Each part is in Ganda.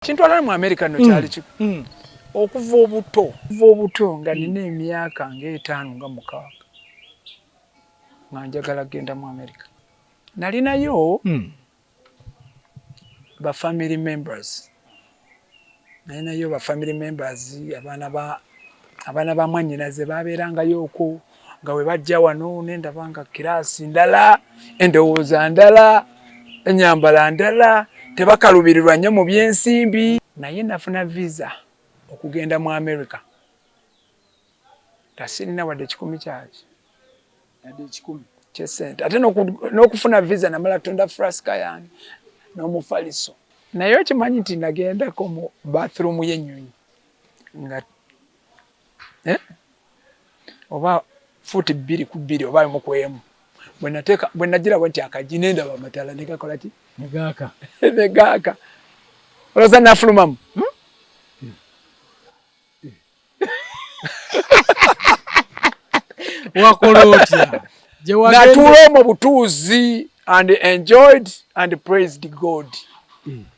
Kintwala mu America no kyali kiku. Okuva obuto nga nina emyaka ng'etaano nga mukaaga. Nga njagala genda mu America. Nalinayo ba family members. Nalinayo ba family members abaana ba mwannyinaze baabeerangayo okwo nga we bajja wano nendabanga kiraasi ndala, endowooza ndala, ennyambala ndala, tebakalubirirwa nnyo mu byensimbi. Naye nafuna visa okugenda mu America. Tasirina wadde 10 kyaki. Wadde 10 kyesente. Ate n'okufuna visa namala tunda frasika yange n'omufaliso. Naye okimanyi nti nagendako mu bathroom y'ennyonyi. Nga oba futi 2 ku 2 oba 1 ku 1. Bwe nagiraba nti akaji nendaba amatala ne gakola ki? Ne gaaka. Olowooza nafulumamu? Wakola otya? Natuula mu butuuzi and enjoyed and praised God.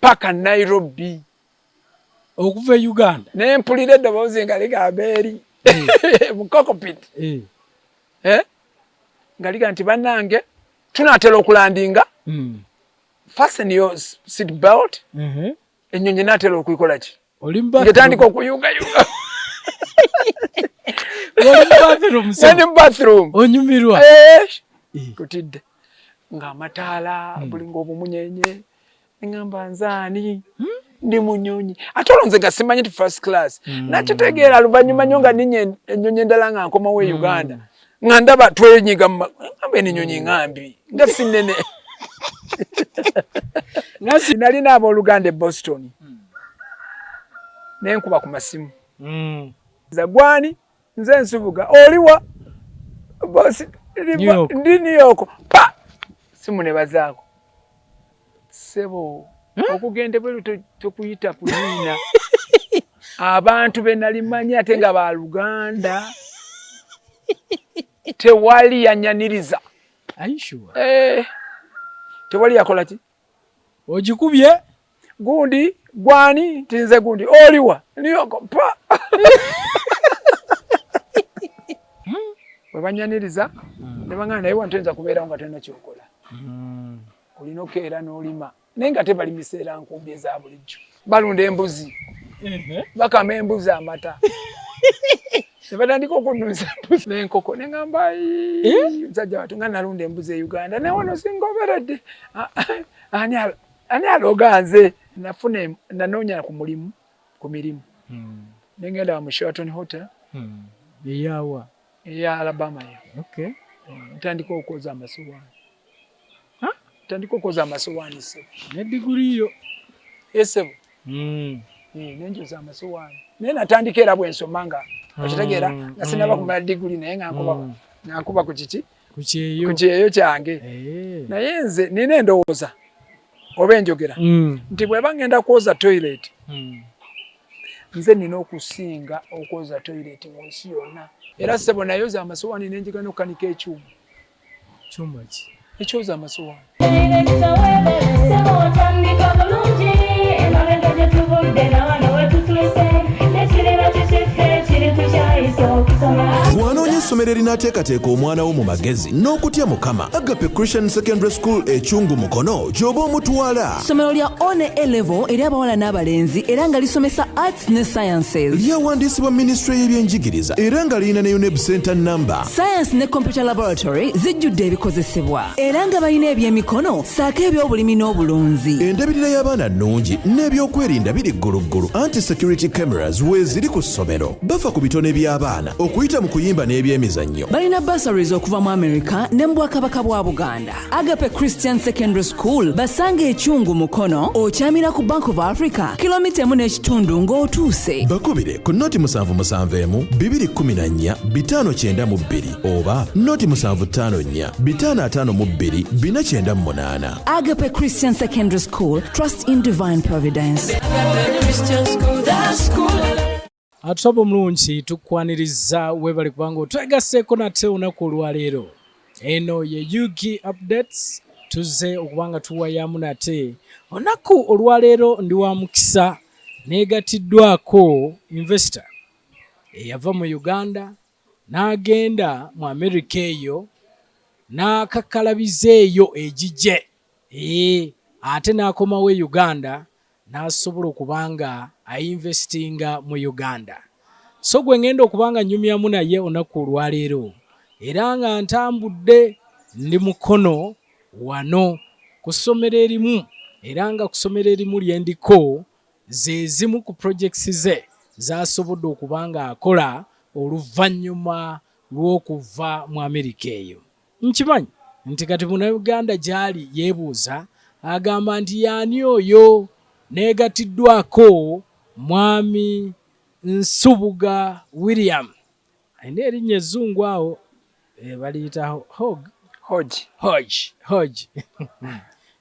Paka Nairobi. Okuva Uganda. Ne mpulira eddoboozi nga ligamba eri mu cockpit. Nga liga nti bannange tunaatera okulandinga. Fasten your seat belt. Ennyonyi naatera okuyikola ki? Ngetandika okuyugayuga. Oli mu bathroom. Onyumirwa. Kutidde. Ng'amataala bulinga obumunyenye. Ngamba nzaani. Ndi munyonyi. Ate olwo nze nga simanyi nti first class. Nakitegeera luvannyuma nnyo nga ninnya ennyonyi endala nga nkomawo e Uganda. Nga ndaba twenyiga ngamba eno ennyonyi ngambi. Nga si nnene. Nalina abooluganda e Boston. Nenkuba ku masimu. Zagwani nze Nsubuga oliwa bosi ndi New York pa simu ne bazaako sebo okugende bwe tokuyita kunina abantu be nalimanyi ate nga ba Luganda tewali yanyaniriza. Aisure. Tewali yakola ki? Ogikubye gundi gwani tinze gundi oliwa New York pa webanyaniriza ne bangana naye wantenza kubeera nga tena kyokola. Olina okeera n'olima naye nga tebalimisa era nkumbi eza bulijjo. Balunda embuzi. Bakama embuzi amata. Ne batandika okunnuuza embuzi n'enkoko ne ngamba musajja wattu nga nalunda embuzi e Uganda naye wano singoberedde. Ani aloga nze nanoonya ku mirimu. Ne ngenda mu Sheraton Hotel. Eyawa? Eya Alabama ya. Okay. Ntandika okwoza amasowaani. Ntandika okwoza amasowaani sebo. Ne diguri yo? Esebo. Nenjoza amasowaani. Naye natandika era bwe nsoma nga okitegeera nga sinaba kumala diguri naye nga nkuba ku kiki? Ku kyeyo kyange. Naye nze nina endowooza oba enjogera nti bw'eba ngenda kwoza toilet nze nina okusinga okwoza toilet mu nsi yonna. Era sebo nayoza amasowaani nenjiga n'okukanika ekyuma. Kyuma ki? Ekyoza amasowaani. Bw'anoonya essomero erinaateekateeka omwana wo mu magezi n'okutya Mukama, Agape Christian Secondary School Ekyungu Mukono gy'oba omutwala. Ssomero lya one A-level eri abawala n'abalenzi era nga lisomesa arts ne sciences. Lyawandiisibwa Ministry y'ebyenjigiriza era nga lirina ne UNEB Center number. Science ne computer laboratory zijjudde ebikozesebwa era nga balina ebyemikono saako eby'obulimi n'obulunzi. Endabirira y'abaana nnungi n'ebyokwerinda biri gguluggulu. Anti-security cameras weeziri ku ssomero. Bafa ku bitone by'abaana okuyita mu kuyimba n'ebyemizannyo. Balina bursaries okuva mu America ne mu Bwakabaka bwa Buganda. Agape Christian Secondary School basanga Ekyungu Mukono okyamira ku Bank of Africa kilomita 1.5 ng'otuuse. Bakubire ku noti 771 214 592 oba noti 754 552 498. Agape Christian Secondary School, trust in divine providence. Agape Christian School, that school. Atusaba omulungi tukwaniriza webali kubanga otwegaseeko nate olunaku olwaleero. Eno ye ugupdates tuzze okubanga tuwayamu nate olunaku olwaleero ndi wa mukisa negatiddwako investor eyava mu Uganda n'agenda mu America eyo n'akakalabiza eyo egije ate n'akomawo e Uganda n'asobola okubanga ainvestinga mu Uganda. So gwe ngenda okubanga nyumyamu naye olunaku olwaleero era nga ntambudde ndi mukono wano ku ssomero erimu era nga ku ssomero erimu lye ndiko ze zimu ku projects ze z'asobodde okubanga akola oluvannyuma lw'okuva mu Amerika eyo. Nkimanyi nti kati Munnayuganda gy'ali yeebuuza agamba nti y'ani oyo negatiddwako mwami Nsubuga William. Ayina erinnya ezzungu awo baliyita Hodge.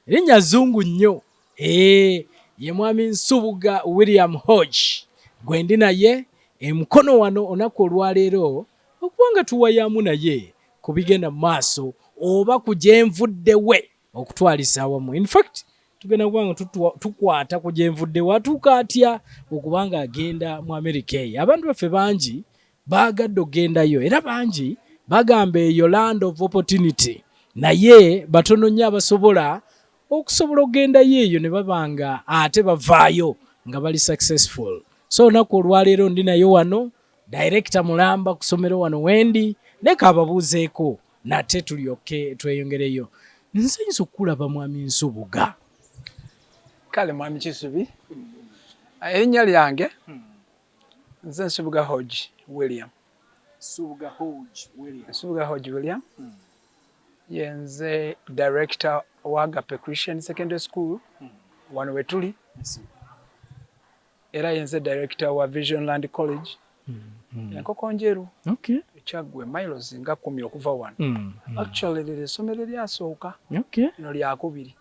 Erinnya zzungu nnyo. Ye mwami Nsubuga William Hodge. Gwe ndi naye emukono wano olunaku olwaleero okubanga tuwayamu naye ku bigenda mu maaso oba ku gyenvudde we okutwalisa awamu. In fact tugenda kubanga tukwata ku gyenvudde watuuka atya okubanga agenda mu Amerika eyo. Abantu baffe bangi baagadde ogendayo era bangi bagamba eyo land of opportunity, naye batono nnyo abasobola okugendayo eyo ne babanga ate bavaayo nga bali successful. So olunaku olwaleero ndi naye wano director mulamba ku ssomero wano wendi leka ababuuzeeko nate tulyoke tweyongereyo. Nsanyusa okulaba mwami Nsubuga. Kale mwami Kisubi, erinnya lyange nze Nsubuga Hodge William. Nsubuga Hodge William. Yenze director wa Agape Christian Secondary School wano wetuli. Era yenze director wa Vision Land College Enkoko Njeru. Ekyagwe miles nga 10 okuva wano. Actually lile essomero lyasooka lino lyakubiri.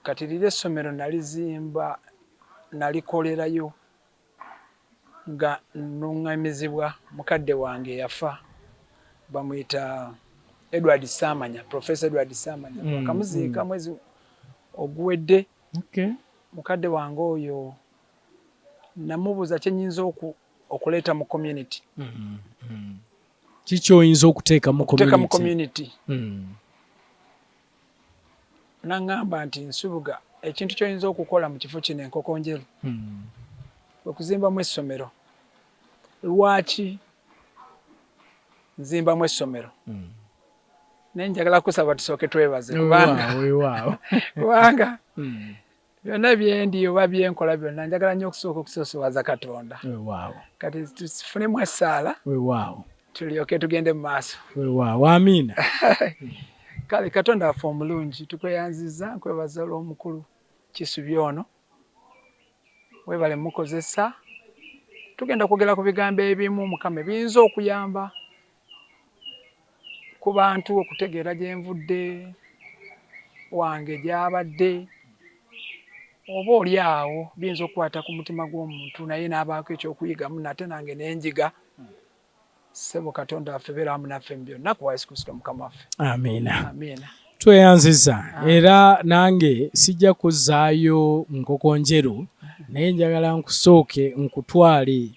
Kati lile essomero nalizimba nalikolerayo nga nungamizibwa mukadde wange yafa bamuyita Edward Samanya, Professor Edward Samanya. Kamuziika mwezi oguwedde. Mukadde wange oyo namubuuza kyenyinza okuleeta mu community. Kiki oyinza okuteeka mu community? Nangamba nti Nsubuga ekintu ky'oyinza okukola mu kifo kino Enkoko Njeru okuzimbamu essomero. Lwaki nzimbamu essomero? Naye njagala kusaba tusooke twebaze kubanga byonna byendi oba byenkola byonna njagala nnyo okusooka okusosowaza Katonda. Kati tufunemu essaala tulyoke tugende mu maaso. Amiina. Kale Katonda affe omulungi tukweyanziza nkwebaza olw'omukulu Kisubi ono. Webale mukozesa. Tugenda kwogera ku bigambo ebimu Mukama ebiyinza okuyamba ku bantu okutegeera gyenvudde wange gy'abadde oba oli awo biyinza okukwata ku mutima gw'omuntu naye n'abaako ekyokuyigamu nate nange n'enjiga. Sebo Katonda affe beera wamu naffe mu byonna ku Yesu Kristo Mukama waffe. Amiina. Tweyanziza era nange sijja kuzzaayo Nkoko Njeru naye njagala nkusooke nkutwale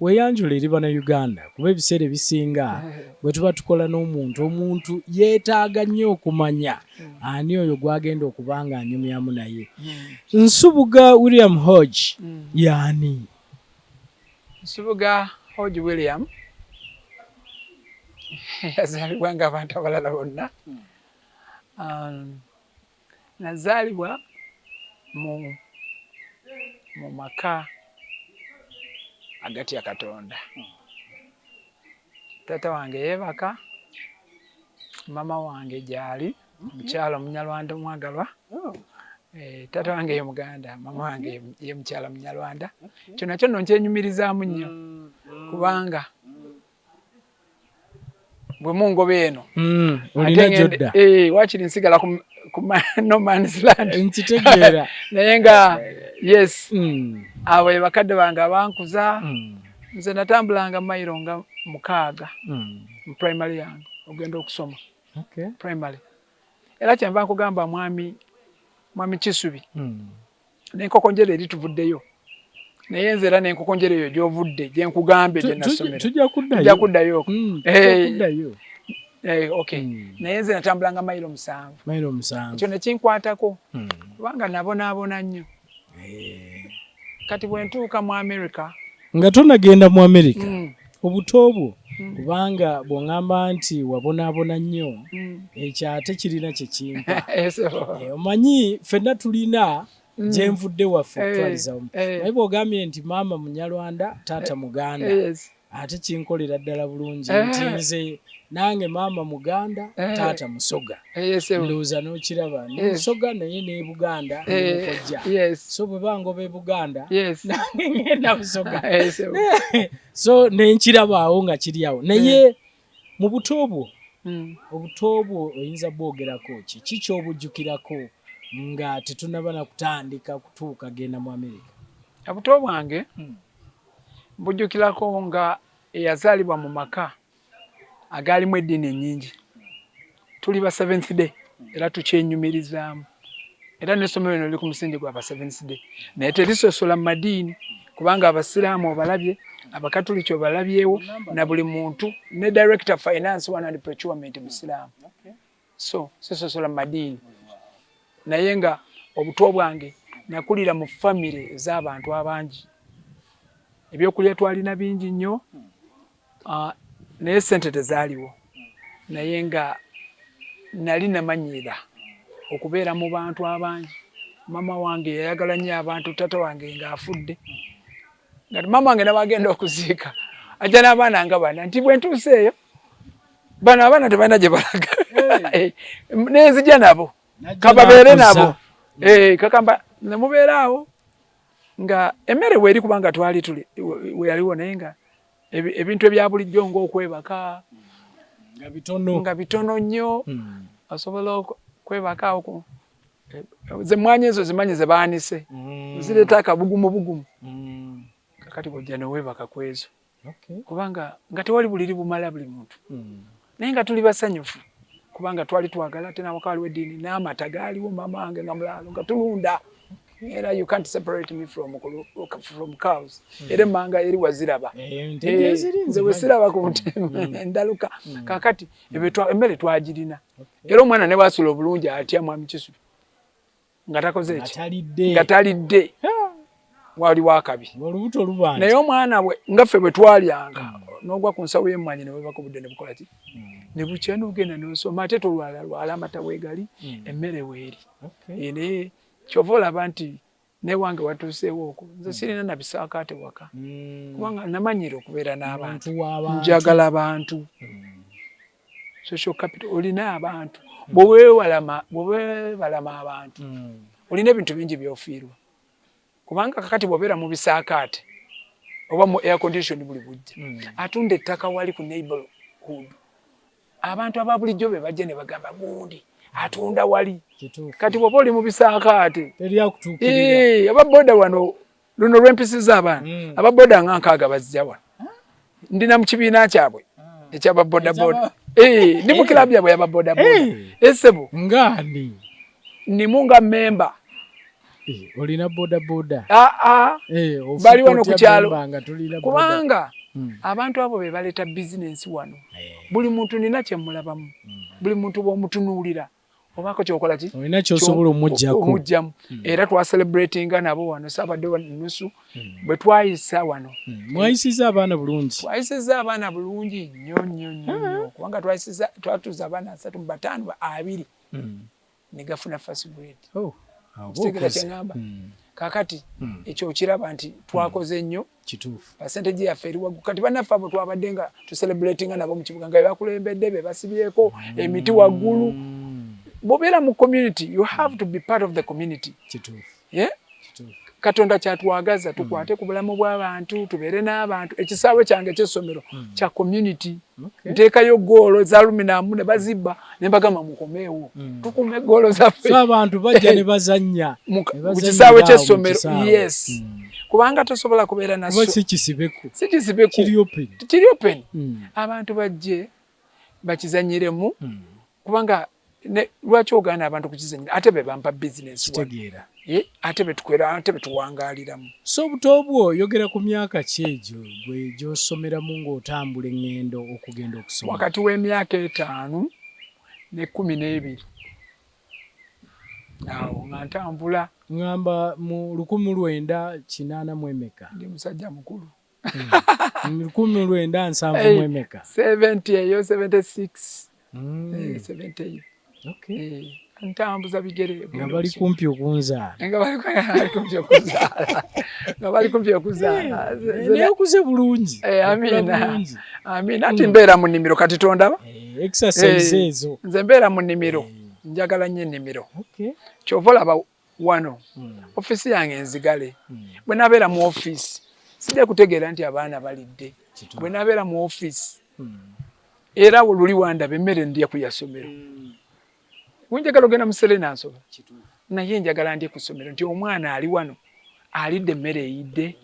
weeyanjula eri Bannayuganda kuba ebiseera ebisinga bwe tuba tukola n'omuntu omuntu yeetaaga nnyo okumanya ani oyo gwagenda okuba nga anyumyamu naye. Nsubuga William Hodge y'ani? Nsubuga Hodge William yazaalibwa ng'abantu abalala bonna. Nazaalibwa mu maka agati ya Katonda. Taata wange yeebaka, mama wange gyali mukyala Munyalwanda omwagalwa. Taata wange ye Muganda, mama wange ye mukyala Munyalwanda. Kyonna kyonna nkyenyumirizaamu nnyo kubanga bwe mungobe eno olina gyodda wakiri nsigala ku no man's land nkitegeera naye nga yes abo bakadde bange abankuza nze natambulanga mayiro nga 6 mu primary yange ogenda okusoma primary. Era kyenva nkugamba mwami Kisubi n'enkokonjere eri tuvuddeyo naye nze era n'enkokonjere eyo gy'ovudde gye nkugambye gye nasomera tujja kuddayo okay naye nze natambulanga mayiro 7 ekyo ne kinkwatako kubanga nabonaabona nnyo kati bwe ntuuka mu America nga tonagenda mu America obuto obwo kubanga bw'oŋŋamba nti wabonaabona nnyo ekyo ate kirina kye kimpa omanyi ffenna tulina gye nvudde waffe okutwalizamu naye bw'ogambye nti maama Munyarwanda taata Muganda ate kinkolera ddala bulungi nti nze nange maama Muganda taata Musoga ndowooza n'okiraba ne Musoga naye ne Buganda nemukojja so bwe bangoba e Buganda nange ngenda Musoga so nenkirabaawo nga kiri awo naye mu buto obwo oyinza bwogerako kiki ky'obujjukirako nga tetunaba na kutandika kutuuka genda mu America? Obuto bwange mbujjukirako nga eyazaalibwa mu maka agaalimu eddiini ennyingi. Tuli ba Seventh Day era tukyenyumirizaamu. Era n'essomero lino liri ku musingi gwa ba Seventh Day. Naye terisosola mu madiini kubanga Abasiraamu obalabye, Abakatuliki obalabyewo, na buli muntu ne director finance and procurement Musiraamu. So sisosola mu madiini. Naye nga obuto bwange nakulira mu famire ez'abantu abangi. Ebyokulya twalina bingi nnyo, naye ssente tezaaliwo. Naye nga nali namanyira okubeera mu bantu abangi. Mama wange yayagala nnyo abantu, tata wange ng'afudde. Nga mama wange n'abagenda okuziika ajja n'abaana nga bana nti bwe ntuuseeyo bano abaana tebalina gye balaga. Nenzija nabo kababeere nabo kakamba nemubeeraawo nga emmere weeri kubanga twali tuli weyaliwo naye nga ebintu ebya bulijjo ng'okwebaka nga bitono nnyo osobola okwebakaawo ze mwanya ezo zimanyi ze baanise zireeta akabugumu kakati bw'ojja neweebaka ku ezo kubanga nga tewali buliri bumala buli muntu naye nga tuli basanyufu kubanga twali twagala ate n'awaka waliwo eddiini n'amata gaaliwo mama wange nga mulaalo nga tulunda era you can't separate me from cows era emmanga eri waziraba nze wesiraba ku ntema ndaluka kakati emmere twagirina era omwana ne bwasula obulungi atya mwami Kisubi nga takoze eki nga talidde wali wakabi naye omwana we nga ffe bwe twalyanga n'ogwa ku nsawo y'emmwanyi ne weebaka obudde ne bukola ki ne bukya n'ogenda n'osoma ate tolwala amata weegali emmere weeri naye kyova olaba nti newange watuuseewo okwo nze sirina na bisaakaate waka kubanga namanyira okubeera n'abantu njagala abantu social capital olina abantu bweweebalama abantu olina ebintu bingi byofiirwa kubanga kakati bw'obeera mu bisaakaate oba mu air condition buli bujja atunda ettaka wali ku neighborhood abantu aba bulijjo be bajja ne bagamba gundi atunda wali kati bw'oba oli mu bisaakaate ababoda wano luno lw'empisiza abaana ababoda nga 6 bazija wano ndina mu kibiina kyabwe ekyababodaboda ndi mu kilabu yabwe yababodaboda esebo ngani nimunga memba olina bodaboda bali wano ku kyalo kubanga abantu abo be baleeta bizinensi wano buli muntu nina kyemulabamu buli muntu bw'omutunuulira obaako kyokola ki olina kyosobola omugjamu era twacelebratinga nabo wano saabadde nusu bwe twayisa wano mwayisiza abaana bulungi twayisiza abaana bulungi nnyo kubanga twatuuza abaana 3 mu 5 2 ne gafuna first grade kitegera kyeŋŋamba kakati ekyo okiraba nti twakoze nnyo kituufu percentage yaffe eri waggulu kati bannaffe abo twabadde nga tucelebratinga nabo mu kibuga nga bebakulembedde be basibyeko emiti waggulu bw'obeera mu community you have to be part of the community Katonda kyatwagaza tukwate ku bulamu bw'abantu tubeere n'abantu ekisaawe kyange ky'essomero kya community nteekayo goolo za luminamu ne bazibba ne mbagamba mukomeewo tukume goolo zaffe abantu bajja ne bazannya mu kisaawe ky'essomero kubanga tosobola kubeera naso si kisibeku kiri open abantu bajje bakizanyiremu kubanga lwaki ogaana abantu kukizanyira ate be bampa business ate betukwera ate betuwangaliramu. So obutobwo yogera ku myaka ki egyo gwe gy'osomeramu ng'otambula eŋŋendo okugenda okusoma? Wakati w'emyaka 5 ne 12. Awo nga ntambula. Ngamba mu 1980 mu emeka? Ndi musajja mukulu. 1970 mu emeka? 70 eyo 76. 70 eyo. Okay. Ntambuza bigere. Nga bali kumpi okunzaala. Nga bali kumpi okuzaala. Nga bali kumpi okuzaala. Naye okuze bulungi. Amina. Amina. Ati mbeera mu nnimiro kati tondaba? Exercise ezo. Nze mbeera mu nnimiro. Njagala nnyo ennimiro. Okay. Kyova olaba wano. Office yange enzigale. Bwe nabeera mu office sijja kutegeera nti abaana balidde. Bwe nabeera mu office era luli wandaba emmere ndya ku yasomero. Wenjagala ogenda mu Serena nsoba. Naye njagala ndye ku ssomero nti omwana ali wano alidde emmere eyidde.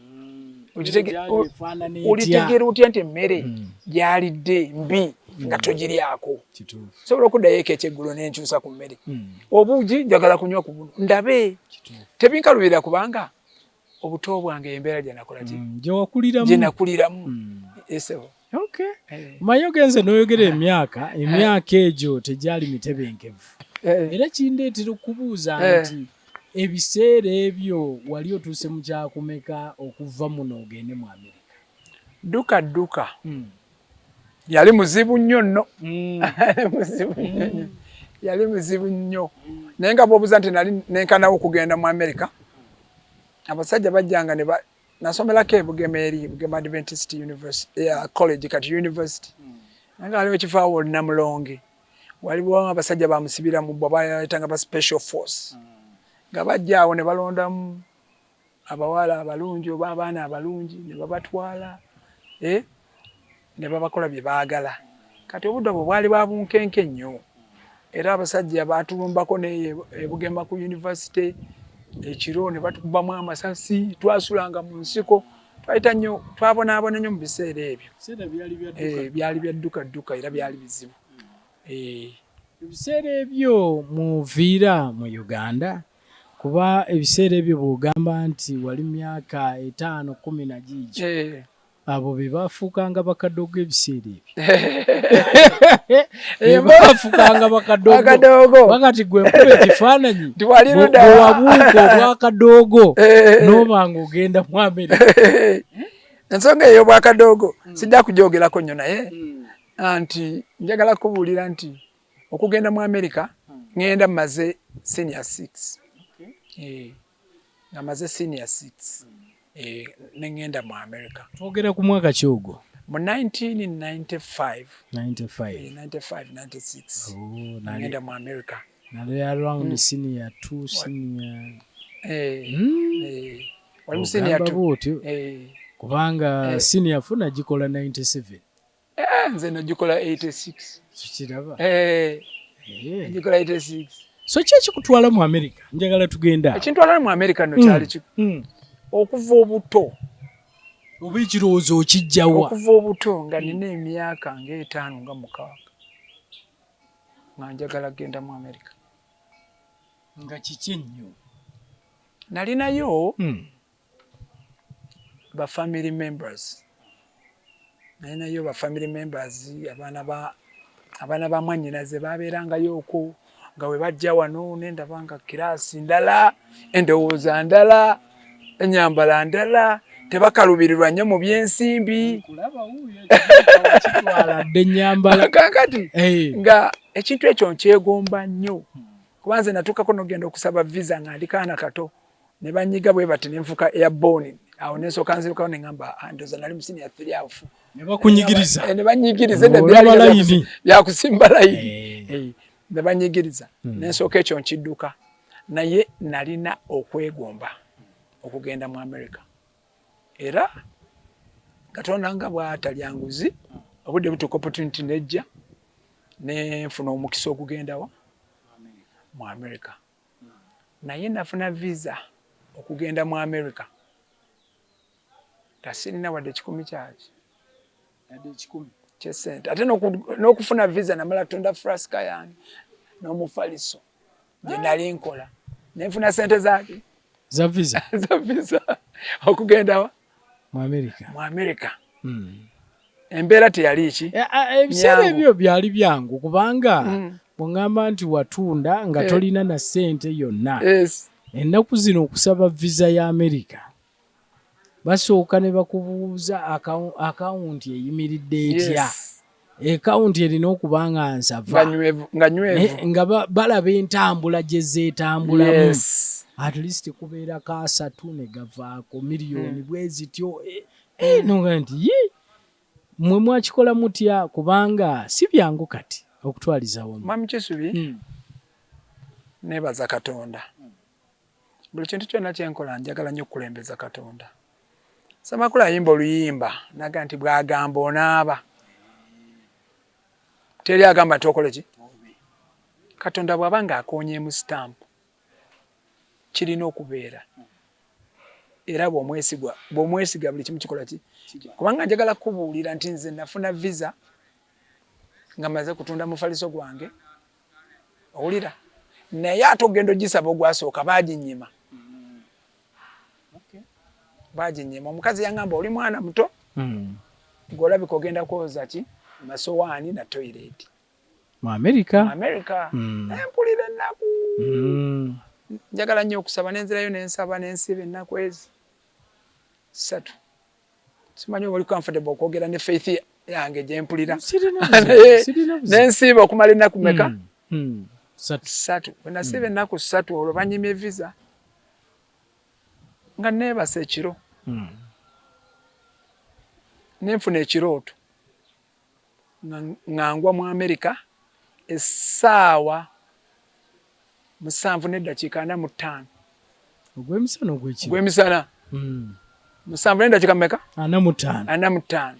Olitegeera otya nti emmere gyalidde mbi nga togiryako. Sobola okuddayo eko ekyeggulo n'enkyusa ku mmere. Obuugi njagala kunywa ku buno ndabe. Tebinkalubira kubanga obuto bwange embeera gye nakola ki? Gye nakuliramu. Esebo. Okay. Manyi ogenze n'oyogera emyaka egyo tegyali mitebenkevu. Era kindeetera okubuuza nti ebiseera ebyo wali otuuse mu kyakumeka okuva muno ogende mu Amerika? Dduka. Yali muzibu nnyo nno. Yali muzibu nnyo. Naye nga bw'obuuza nti nali nenkanawo okugenda mu Amerika, abasajja bajjanga ne nasomerako Bugema Adventist University, college kati university. Nga aliwo kifaawo Namulonge. Waliwo abasajja bamusibira mu bwa bayitanga ba special force. Nga bajjaawo ne balondamu abawala abalungi oba abaana abalungi ne babatwala. Ne babakola bye baagala. Kati obudde bwo bwali babunkenke nnyo. Era abasajja batulumbako ne Bugema ku university. Ekiro ne batukubamu amasasi, twasulanga mu nsiko, twayita nnyo, twabonaabona nnyo mu biseera ebyo. Byali bya dduka era byali bizibu. Ebiseera ebyo muviira mu Uganda, kuba ebiseera ebyo bw'ogamba nti wali myaka 5, 10 na giigi. Abo be bafuukanga bakadogo ebiseera ebyo. Bafuukanga bakadogo. Wakati gwe nkuba ekifaananyi bwewabuuka obwakadogo n'obanga ogenda mu Amerika. Ensonga eyo obwakadogo sijja kugyogerako nnyo naye nti njagala kubuulira nti okugenda mu Amerika ngenda mmaze senior 6. Nga maze senior 6. Nengenda mu Amerika. Twogera ku mwaka ki ogwo? Mu 1995. 96. Nengenda mu Amerika. Nali around senior 2, senior. Wali mu senior 2. Kubanga senior funa gikola 97. Nze nagikola 86. Kikiraba. Gikola 86. So ki ekikutwala mu Amerika? Njagala tugenda. Ekintwala mu Amerika no kyali ki? Okuva obuto. Oba ekirowoozo okijjawa? Okuva obuto nga nina emyaka nga 5 nga 6. Nga njagala genda mu Amerika. Nga kiki nnyo? Nalinayo ba family members. Nalinayo ba family members abaana ba mwannyinaze babeerangayo okwo nga we bajja wano nendabanga kiraasi ndala, endowooza ndala, enyambala ndala, tebakalubirirwa nnyo mu byensimbi. Kakati nga ekintu ekyo nkyegomba nnyo. Kuba nze natuukako n'ogenda okusaba visa nga ndi kaana kato ne banyiga bwe bati ne nfuuka airborne. Awo n'ensooka nzirukawo ne ngamba ndoza nali mu senior 3 afu. Ne bakunyigiriza. Ne banyigiriza byakusimba layini. Ne banyigiriza. N'ensooka ekyo nkidduka. Naye nalina okwegomba okugenda mu Amerika. Era Katonda nga bw'atalya nguzi obudde butuuka opportunity nejja ne nfuna omukisa okugendawa mu Amerika. Naye nafuna visa okugenda mu Amerika. Tasirina wadde 10 kyaki. Wadde 10 kyesente. Ate n'okufuna visa namala tunda frasika yange n'omufaliso gye nali nkola. Ne nfuna sente zaaki za visa za visa okugenda wa mu America embeera teyali ki ebiseera ebyo byali byangu kubanga bw'ŋŋamba nti watunda nga tolina na ssente yonna ennaku zino okusaba visa ya America basooka ne bakubuuza akawunti eyimiridde etya akawunti erina okuba nga nsava nga balaba entambula gye zeetambulamu at least kubeera ka 3 ne gavaako miliyoni bwe zityo nonga nti mwe mwakikola mutya kubanga si byangu kati okutwaliza wamu. Mami Kisubi nebaza Katonda buli kintu kyonna kyenkola njagala nnyo okukulembeza Katonda. Samakula yimba oluyimba naga nti bwagamba onaaba teri agamba tokole ki Katonda bw'abanga akonyeemu stamp kirina okubeera era bw'omwesiga buli kimu kikola ki kubanga njagala kubuulira nti nze nafuna visa nga maze kutunda mufaliso gwange owulira naye ate ogenda ogisaba ogwasooka baaginnyima baaginnyima omukazi yangamba oli mwana muto ng'olabika ogenda kwoza ki masowaani na toilet mu America empulira ennaku njagala nnyo okusaba nenzirayo nensaba nensiba ennaku ezi 3 simanyi oli comfortable okwogera ne faith yange gye mpulira nensiba okumala ennaku meka 3 bwe nasiba ennaku 3 olwo banyimye visa nga neebasa ekiro nenfuna ekirooto ngangwa mu America essaawa 7:45 ogw'emisana ogw'ekiro gw'emisana 7:45 45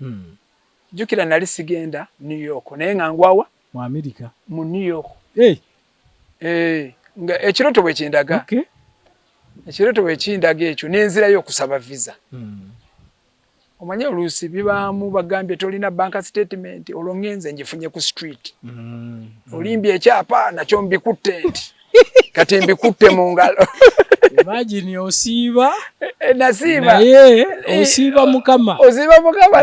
jukira nali sigenda New York naye ngangwawa mu America mu New York nga ekirooto bwe kindaga ekirooto bwe kindaga ekyo nenzirayo okusaba visa omanye oluusi bibaamu bagambye tolina bank statement olwo ngenze ngifunye ku street olimbye ekyapa nakyo mbikutte nti kati mbikutte mu ngalo imagine osiiba nasiiba naye osiiba mukama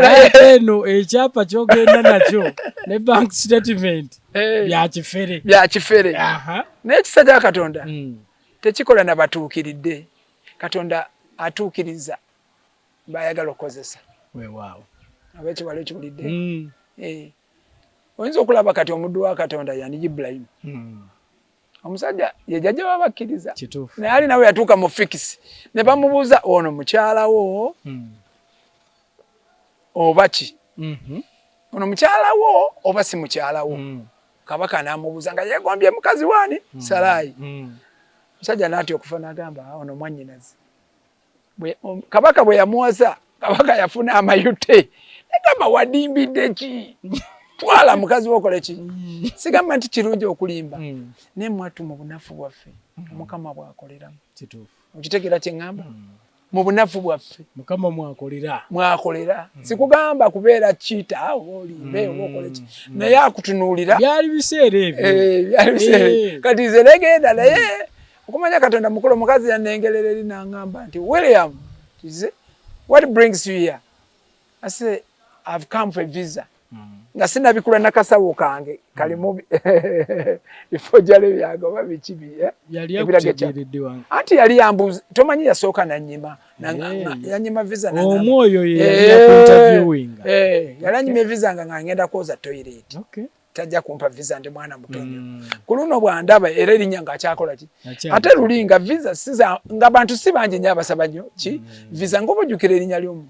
naye eno ekyapa kyogenda nakyo ne bank statement bya kifere naye ekisa kya Katonda tekikola na batuukiridde Katonda atuukiriza bayagala okozesa weewaawo abekibalo ekiwulidde oyinza okulaba kati omuddu wa Katonda yani Ibrahim omusajja ye jjajja babakkiriza naye ali nawe yatuuka mu fikisi ne bamubuuza ono mukyalawo oba ki ono mukyalawo oba si mukyalawo kabaka n'amubuuza nga yeegombye mukazi waani Salaayi omusajja n'atya okufa n'agamba ono mwannyinazi kabaka bwe yamuwasa kabaka yafuna amayute negamba wadimbidde ki twala mukazi wokole ki sigamba nti kirungi okulimba naye mwattu mu bunafu bwaffe Mukama bwakoleramu okitegera kye ŋŋamba mu bunafu bwaffe Mukama mwakolera sikugamba kubeera kiita oba olimbe oba okole ki naye akutunuulira byali biseera ebyo kati nze negenda naye okumanya Katonda mukulu mukazi yanengerera eri n'aŋŋamba nti William what brings you here? I say I've come for a visa nga sinabikula nakasawo kange kalimu ifojale byago babikibi yali yakutegeredde wange anti yali yambuza tomanyi yasooka nanyima yanyima visa na omwoyo ye yakunterviewing yalanyima visa nga ngenda koza toilet tajja kumpa visa ndi mwana mutonyo kuluno bwandaba era erinnya nga akyakola ki ate lulinga visa siza nga bantu sibanje nyabasaba nnyo ki visa ngobujukira erinnya lyomu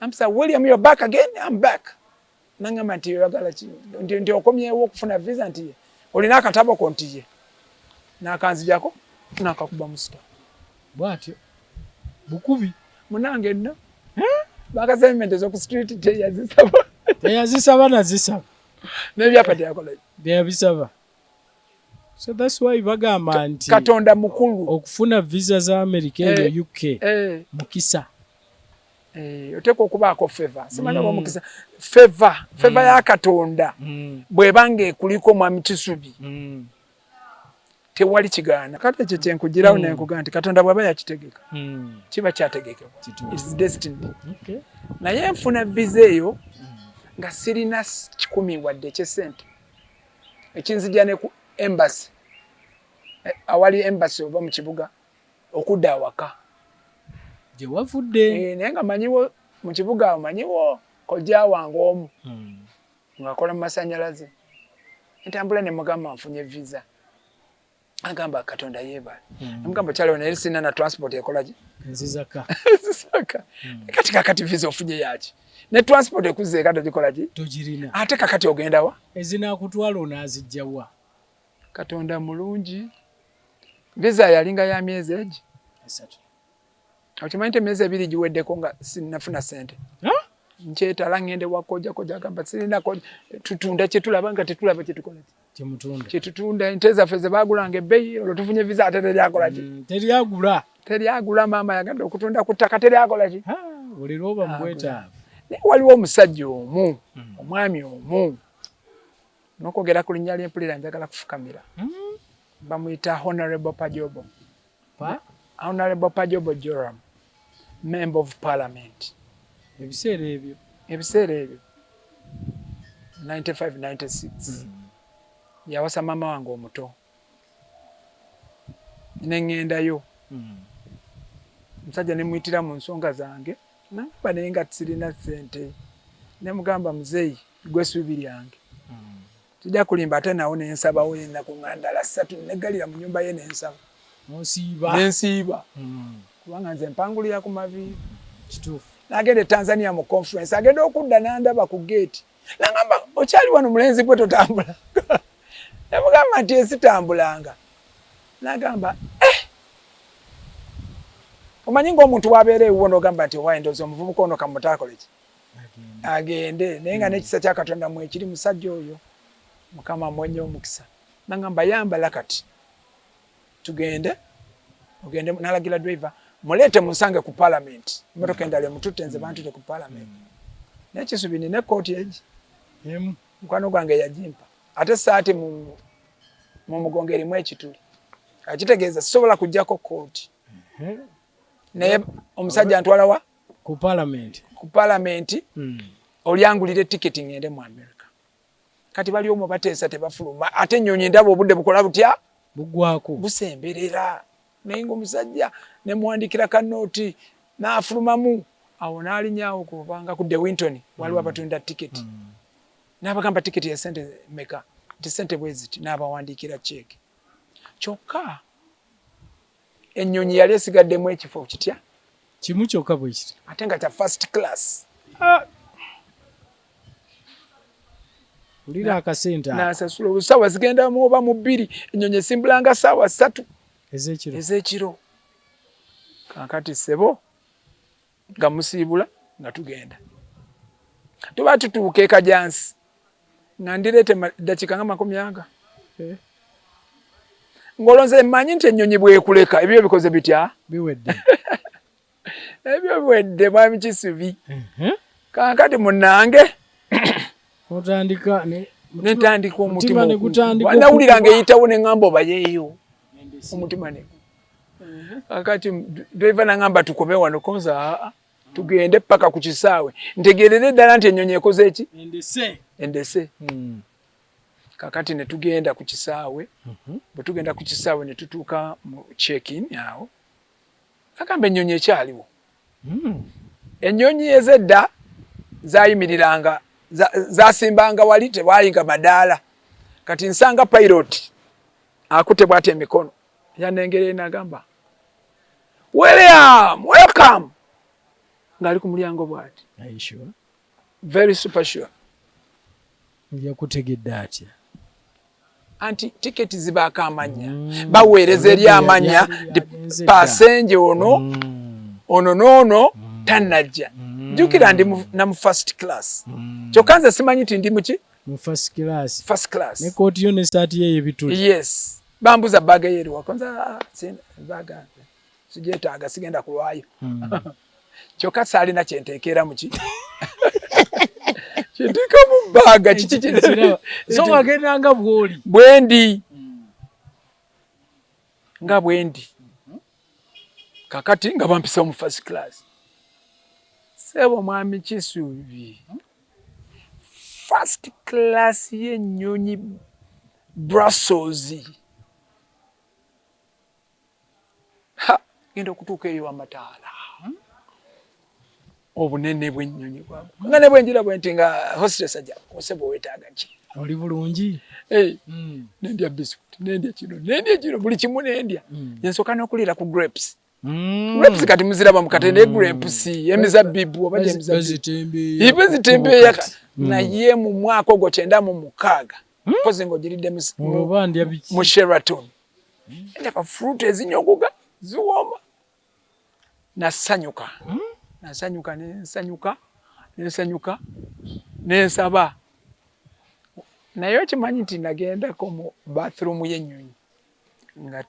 amsa William you're back again I'm back nangamba nti yagala ki ndi okomyewo okufuna visa nti olina akatabo ko nti ye nakanzijako nakakuba musita bwatyo bukubi munange nno bakasemende zo ku street teyazisaba nazisaba nebyapa tyakola byabisaba so that's why bagamba nti Katonda mukulu okufuna visa za America eyo UK mukisa oteko okubaako favor simanya bwa mukisa favor ya Katonda bwe bange kuliko Mwami Kisubi tewali kigaana kati ekyo kyenkugirawo nenkuga nti Katonda bw'aba yakitegeka kiba kyategekebwa, it's destined. Naye nfuna visa eyo nga sirina 10 wadde ekyesente ekinzija ne ku embassy awali embassy oba mu kibuga okudda awaka gye wavudde. Naye nga manyiwo mu kibuga awo manyiwo kojja wange omu ng'akola mu masanyalaze. Entambula ne mugamba nfunye visa. Agamba Katonda yeebale. Mugamba kyalo naye sina na transport ekola ki? Nzizaka. Kati kakati visa ofunye yaki? Ne transport ekuze kati gikola ki? Togirina. Ate kakati ogenda wa? Ezinakutwala onaazijjawa. Katonda mulungi. Visa yalinga ya myezi egi? 3. Okimanyi nti emyezi 2 giweddeko nga sinafuna sente. Nkyetala ngende wakoja agamba sirina tutunda kyetulaba nga tetulaba kyetukola kyetutunda ente zaffe ze baagulanga ebbeeyi olwo tufunye visa ate teryakola ki? Teryagula maama yagenda okutunda ku ttaka teryakola ki? Buli lwoba mubwetaavu. Naye waliwo omusajja omu omwami omu n'okwogera ku linnya ly'empulira njagala kufukamira bamuyita Honorable Pajobo. Honorable Pajobo Joram, Member of Parliament. Ebiseera ebyo 95-96 yawasa mama wange omuto nengendayo musajja nemuyitira mu nsonga zange namba naye nga sirina sente nemugamba muzeeyi gwe essuubi lyange tujja kulimba ate nawo nensabawo ennaku ngandala 3 negalira mu nyumba ye nensiiba kubanga nze mpangulira ku maviiri kituufu. Nagende Tanzania mu conference agenda okudda nandaba ku gate nangamba okyali wano mulenzi bwe totambula namugamba nti esitambulanga nagamba omanyi ng'omuntu wabeera ewuwo n'ogamba nti waendoza omuvubuka ono kamutaakole ki agende naye nga n'ekisa kya Katonda mwe kiri musajja oyo Mukama mwenye omukisa nagamba yambala kati tugende ogende nalagira driver mulete musange ku parliament motoka endale mututenze bantu ku parliament nekisubi ne court eji mukwano gwange yajimpa ate saati mu mugongeri mwe kituli akitegeeza sobola kujjako court naye omusajja antwala wa ku parliament olyangulire ticket ngende mu America kati bali omu bateesa tebafuluma ate nnyonyi ndabo obudde bukola butya bugwako busemberera nengo omusajja nemuwandikira kanoti n'afulumamu awo n'alinyaawo kubanga ku De Winton waliwo abatunda tiketi n'abagamba tiketi ya sente meka ti sente bweziti n'abawandikira check kyokka ennyonyi yali esigaddemu ekifo kitya kimu kyokka bwe kiti ate nga kya first class ulira akasente n'asasula obusawa zigenda mu oba mu 2 ennyonyi esimbulanga saawa 3 ezekiro kakati sebo nga musiibula nga tugenda tuba tutuuka eka jansi nga ndirete dakika nga 10 ngolonze mmanyi nti ennyonyi bwekuleka ebyo bikoze bitya biwedde ebyo biwedde mwami Kisubi kakati munange otandika netandika omutima wanawulira ng'eyitawo neŋŋamba obayeeyo omutima ne kakati driver nangamba tukome wano konza tugende paka ku kisaawe ntegerere ddala nti ennyonyi ekoze eki endese kakati ne tugenda ku kisaawe bwe tugenda ku kisaawe ne tutuuka mu check-in awo agamba ennyonyi ekyaliwo ennyonyi ezedda zayimiriranga zasimbanga wali tewayinga madaala kati nsanga pilot akute bwate emikono yanengere nagamba welcome ngali ku mulyango bwati sure very super sure yakutegedde atya anti ticket zibaka amanya baweereza eri amanya passenger ono tanajja jukira ndi na mu first class kyokanza simanyi ti ndi muki mu first class ne koti yo ne saati ye bituli yes bambuza baga yeri wakonza baga sijetaaga sigenda kulwayo kyokka saalina kyenteekera muki kyenteeka mu baga kiki so wagendanga bwoli bwendi nga bwendi kakati nga bampisa mu first class sebo mwami Kisubi first class y'ennyonyi Brussels ha ngenda okutuuka eyo Amataala obunene bw'ennyonyi bwabwe nga ne bwenjira bwenti nga hostess ajja osebo wetaaga ki oli bulungi nendya biscuit nendya kino buli kimu nendya nsooka n'okulira ku grapes grapes kati muziraba mu katende grapes emizabbibu oba ebizitembeeya naye mu mwaka ogwo 96 mpozi ng'ogiridde mu Sheraton endaba fruit ezinyogoga ziwooma nasanyuka nensaba naye okimanyi nti nagendako mu bathroom y'ennyonyi nga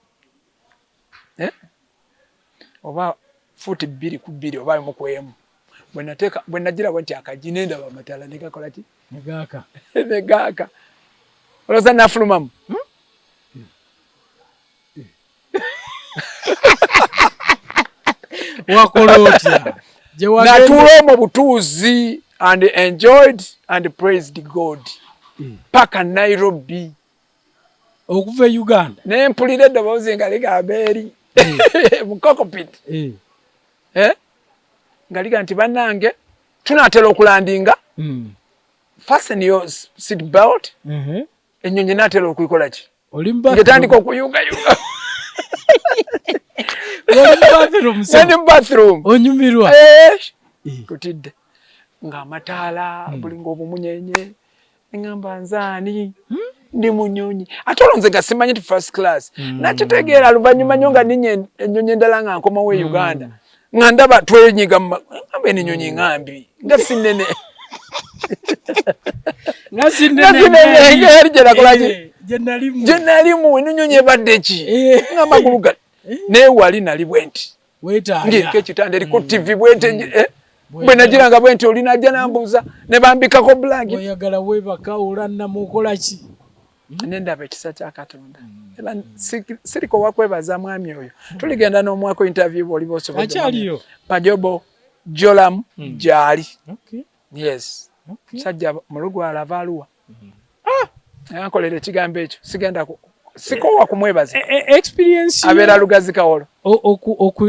oba fuuti 2 ku 2 oba 1 ku 1 bwe nagira bwe nti akaji nendaba Amataala ne gakola ki ne gaaka olowooza nafulumamu wakola otya natuula mu butuuzi and enjoyed and praised God paka Nairobi okuva e Uganda nempulira eddoboozi nga ligamba eri mu cockpit nga liga nti bannange tunaatera okulandinga fasten your seat belt ennyonyi naatera okuyikola ki ngetandika okuyungayunga ndi mu bathroom onyumirwa kutidde nga Amataala bulinga obumunyenye ngamba nzaani ndi munyonyi ate olonze nga simanyi ti first class nakitegeera luvannyuma nnyo nga ninye ennyonyi endala nga nkomawo e Uganda nga ndaba twenyiga ngamba ennyonyi ngambi nga sinene ngeri gyerakolaki gye nalimu ennyonyi ebadde ki nga magulu gali naye wali nali bwenti ng'eriko ekitanda eriko TV bwenti bwe nagiranga bwenti olinajja nambuuza ne bambikako blanket oyagala webaka olanna mukola ki nendaba ekisa kya Katonda era siriko wakwebaza mwami oyo tuligenda n'omwaka interview bw'oliba osobola Pajobo Jolamu gyali yes musajja mulugwala ava Arua yankolera ekigambo ekyo sigenda sikowa kumwebaza experience abeera Lugazi Kawolo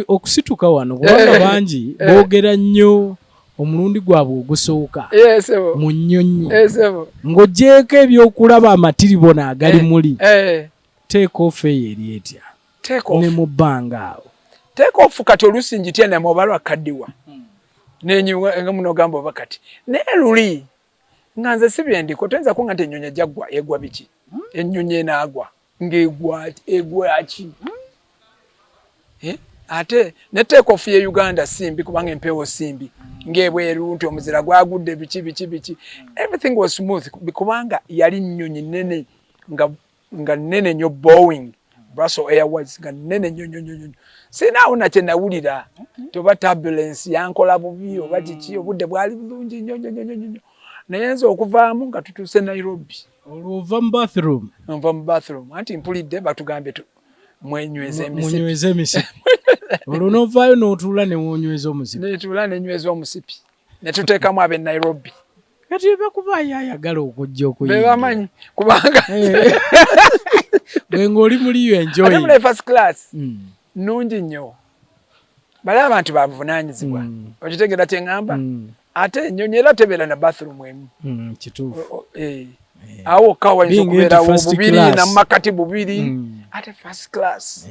okusituka wano kubanga bangi boogera nnyo omulundi gwabwe ogusooka mu nnyonyi ng'oggyeko ebyokulaba amatiribona agali muli take off eyo eri etya ne mu bbanga awo take off kati oluusi njitya namu oba lwakaddiwa nenyiwa nga muno gamba oba kati naye luli nga nze si byendiko toyinza kunga nti ennyonyi ejjagwa egwa biki ennyonyi enaagwa ng'egwa ki ate ne take off ye Uganda simbi kubanga empewo simbi ng'ebweru nti omuzira gwagudde biki everything was smooth kubanga yali nnyonyi nene nga nene nnyo Boeing Brussels Airways nga nene nnyo sinaawo nakye nawulira toba turbulence yankola bubi oba kiki obudde bwali bulungi nnyo naye nze okuvaamu nga tutuuse Nairobi olwova mu bathroom anti mpulidde batugambye mwenyweze emisipi olwo novaayo n'otuula ne wonyweza omusipi netuula nenyweza omusipi ne tuteekamu ab'e Nairobi kati ebakubaayo ayagala okujja okuyingira bebamanyi kubanga bwe ng'oli muliyo enjoy ate muli first class nnungi nnyo bali abantu babuvunaanyizibwa okitegeera kye ŋŋamba ate ennyonyi era tebeera na bathroom emu kituufu awo okka wayinza okubeerawo bubiri namakati bubiri ate first class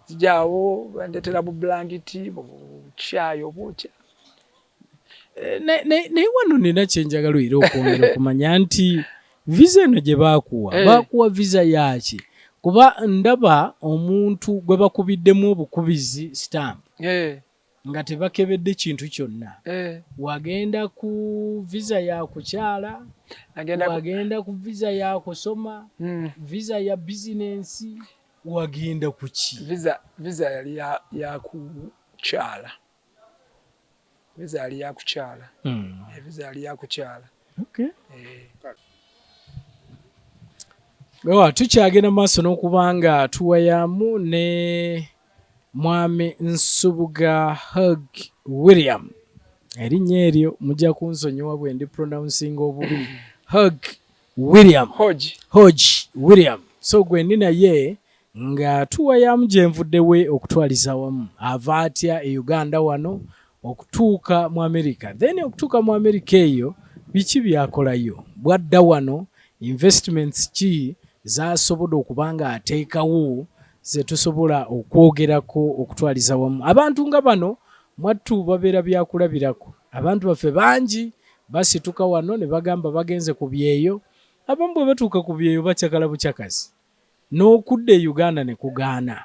zijaawo bandetera bublangiti bukyayi obwokya naye wano nina kyenjagala era okwongera okumanya nti visa eno gye bakuwa visa yaki kuba ndaba omuntu gwe bakubiddemu obukubizi stamp nga tebakebedde kintu kyonna wagenda ku visa ya kukyala wagenda ku visa ya kusoma visa ya bizinensi wagenda ku ki visa yali ya kukyala visa yali ya kukyala visa yali ya kukyala tukyagenda maaso n'okubanga tuwayamu ne mwami Nsubuga William. Erinnya eryo mujja kunsonyiwa bwe ndi pronouncing obubi. William. Hodge William. So gwe ndi naye nga tuwayamu gye nvuddewe okutwaliza wamu. Ava atya e Uganda wano okutuuka mu America. Then okutuuka mu America eyo biki byakolayo? Bwadda wano investments ki zaasobodde okubanga ateekawo ze tusobola okwogerako okutwaliza wamu. Abantu nga bano mwattu babeera byakulabirako. Abantu baffe bangi basituka wano ne bagamba bagenze ku byeyo. Abamu bwe batuuka ku byeyo bakyakala bukyakazi. N'okudda e Uganda ne kugaana.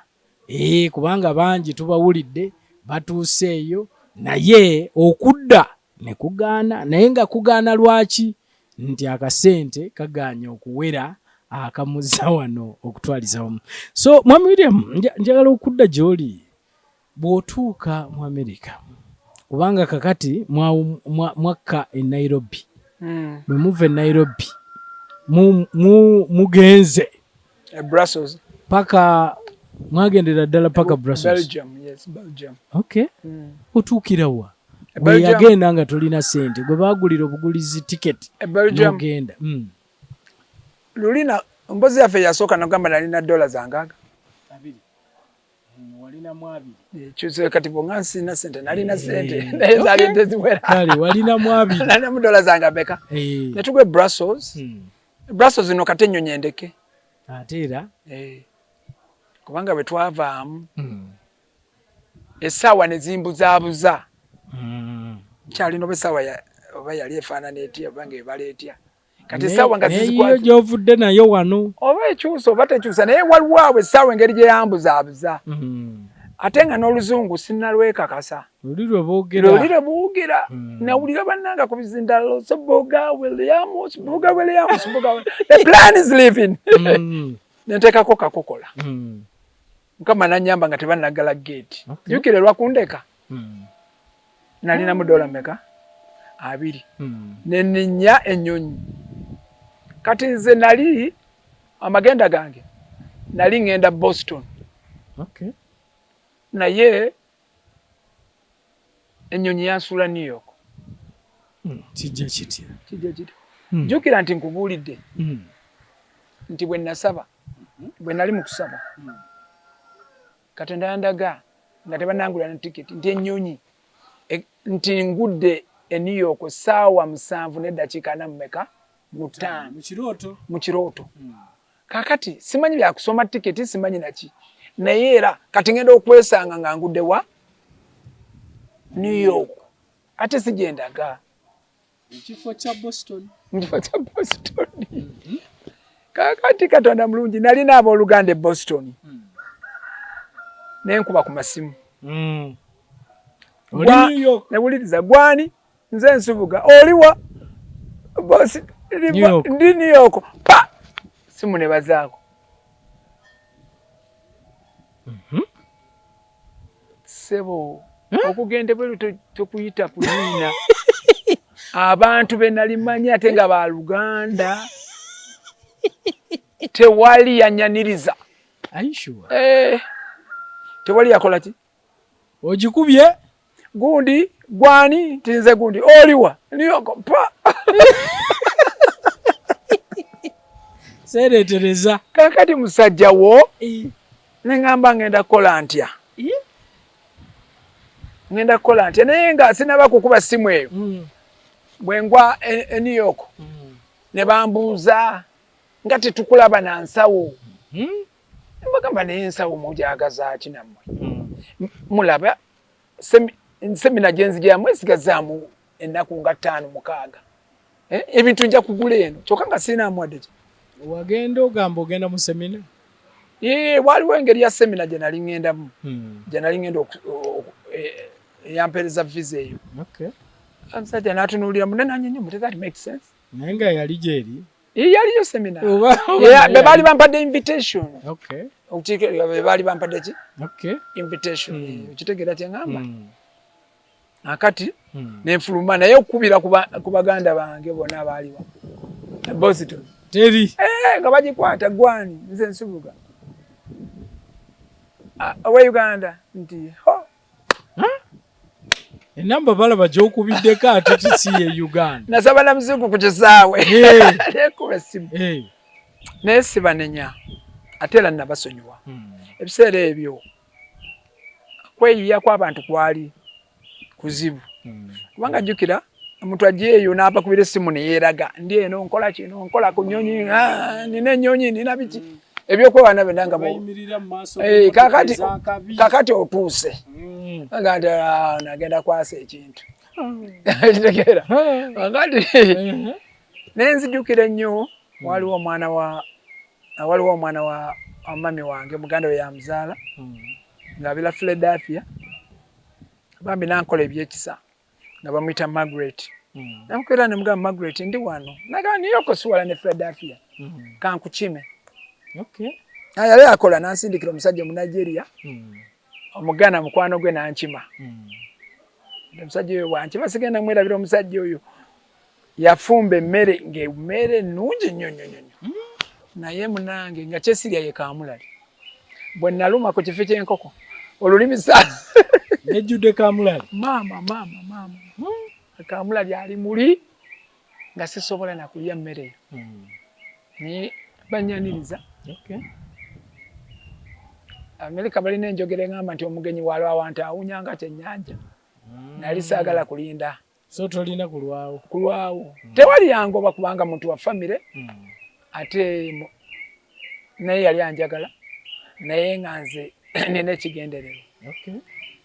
Kubanga bangi tubawulidde batuuseeyo naye okudda ne kugaana. Naye nga kugaana lwaki? Nti akasente kagaanye okuwera akamuzza wano okutwaliza wamu. So Mwami William, njagala okudda gy'oli bw'otuuka mu America. Kubanga kakati mwakka e Nairobi. Bwe muva e Nairobi mugenze Brussels. Paka mwagendera ddala paka Brussels. Belgium, yes, Belgium. Okay. Otuukira wa? Bwe yagenda nga tolina sente. Gwe baagulira obugulizi ticket. Belgium. N'ogenda. Lulina mbozi yaffe yasooka nagamba nalina $2 2. Walina mu 2. Kyuse kati bonga sina sente nalina sente. Naye zaali teziwera. Kale walina mu 2. Nalina mu $2 zange beka. Ne tugwe Brussels. Brussels no kate ennyonyi endeke. Ate era kubanga bwe twavaamu essaawa ne zimbuzaabuza. Kyalina oba essaawa oba yali efaanana etya oba ng'ebala etya. Kati essaawa nga zizikwata. Eyo gy'ovudde nayo wano. Oba ekyusa oba tekyusa naye waliwo awo essaawa engeri gye yambuzaabuza. Ate nga n'oluzungu sinnalwekakasa. Luli lwe boogera. Nawulira bannanga ku bizindalo Nsubuga William. The plan is living. Nenteekako kakokola. Mukama nanyamba nga tebannagala gate. Jjukire lwakundeka. Nalina mu $2 meka? 2. Nenninya ennyonyi. Kati nze nali amagenda gange. Nali ngenda Boston. Okay. Naye ennyonyi yansula New York. Kijja kitya. Jjukira nti nkubuulidde. Nti bwe nasaba. Bwe nali mu kusaba. Katonda yandaga nga tebannangula na tiketi nti ennyonyi nti ngudde e New York ssaawa 7:45 mu kirooto. Kakati simanyi bya kusoma tiketi simanyi naki. Naye era kati ngenda okwesanga nga ngudde wa New York. Ate sigendaga. Mukifo kya Boston. Kakati Katonda mulungi nalina abooluganda e Boston. Nenkuba ku masimu. Oli New York. Nebuliriza gwani nze Nsubuga. Oliwa bosi ndi New York. Pa! Simu ne bazaako. Sebo okugende bwe tukuyita kulina. Abantu be nalimanya ate nga ba Luganda. Tewali yanyaniriza. Aishuwa. Tewali yakola ki? Ogikubye? Gundi, gwani, tinze gundi. Oliwa. Niyoko. Pa. Seretereza. Kakati musajja wo. Nengamba ngenda kola ntya. Ngenda kola ntya. Naye nga sinaba kukuba simu eyo. Bwengwa New York. Ne bambuuza nga tetukulaba na nsawo. Mbagamba naye nsawo mujagaza ki nammwe. Mulaba semina gye nzija mwesigazzaamu ennaku nga 5-6. Ebintu nja kugula eno kyokka nga sirina mwadde. Wagenda ogamba ogenda mu semina? Waliwo engeri ya semina gye nali ngendamu. Gye nali ngenda eyampeereza visa eyo. Omusajja n'atunuulira munne nanyenye muteza ati make sense. Naye nga yali gyeri? Yaliyo semina. Be baali bampadde invitation. Be baali bampadde ki? Invitation. Okitegeera kye ngamba? Akati nenfuluma naye okubira ku baganda bange bonna abaaliwo. Boston. teri nga bagikwata gwani nze Nsubuga owa Uganda nti enamba balaba gy'okubiddeko ate tisiye Uganda nasaba na muzungu ku kisaawe nekuba essimu naye sibanenya ate era nabasonyiwa ebiseera ebyo kweyiya kw'abantu kwali kuzibu kubanga jjukira omuntu ajeeyo n'abakubira essimu ne yeeraga ndi eno nkola kino nkola ku nnyonyi nina ennyonyi nina biki ebyokwewaana byonna nga kakati otuuse aga nagenda kwasa ekintu kitegeera kakati nenzijjukira ennyo waliwo omwana wa mami wange muganda we yamuzaala ng'abeera Philadelphia bambi nankola ebyekisa nga bamuyita Margaret namukwera ne mugamba Margaret ndi wano nagaa niyoko siwala ne Philadelphia kankukime yali akola nansindikira omusajja mu Nigeria omuganda mukwano gwe nankima omusajja oyo wankima sigenda mwerabira omusajja oyo yafumba emmere ng'emmere nnungi nnyo naye munange nga kyesirya ye kaamulali bwe naluma ku kifi ky'enkoko olulimi sana nejjudde kaamulali maama kaamulali ali muli nga sisobola nakulya mmere eyo naye banyaniriza Amerika balina enjogera eŋŋamba nti omugenyi walwawantu awunyanga kyennyanja nali saagala kulinda so tolina kulwawo tewali yangoba kubanga muntu wa famire ate naye yali anjagala naye nga nze nina ekigenderero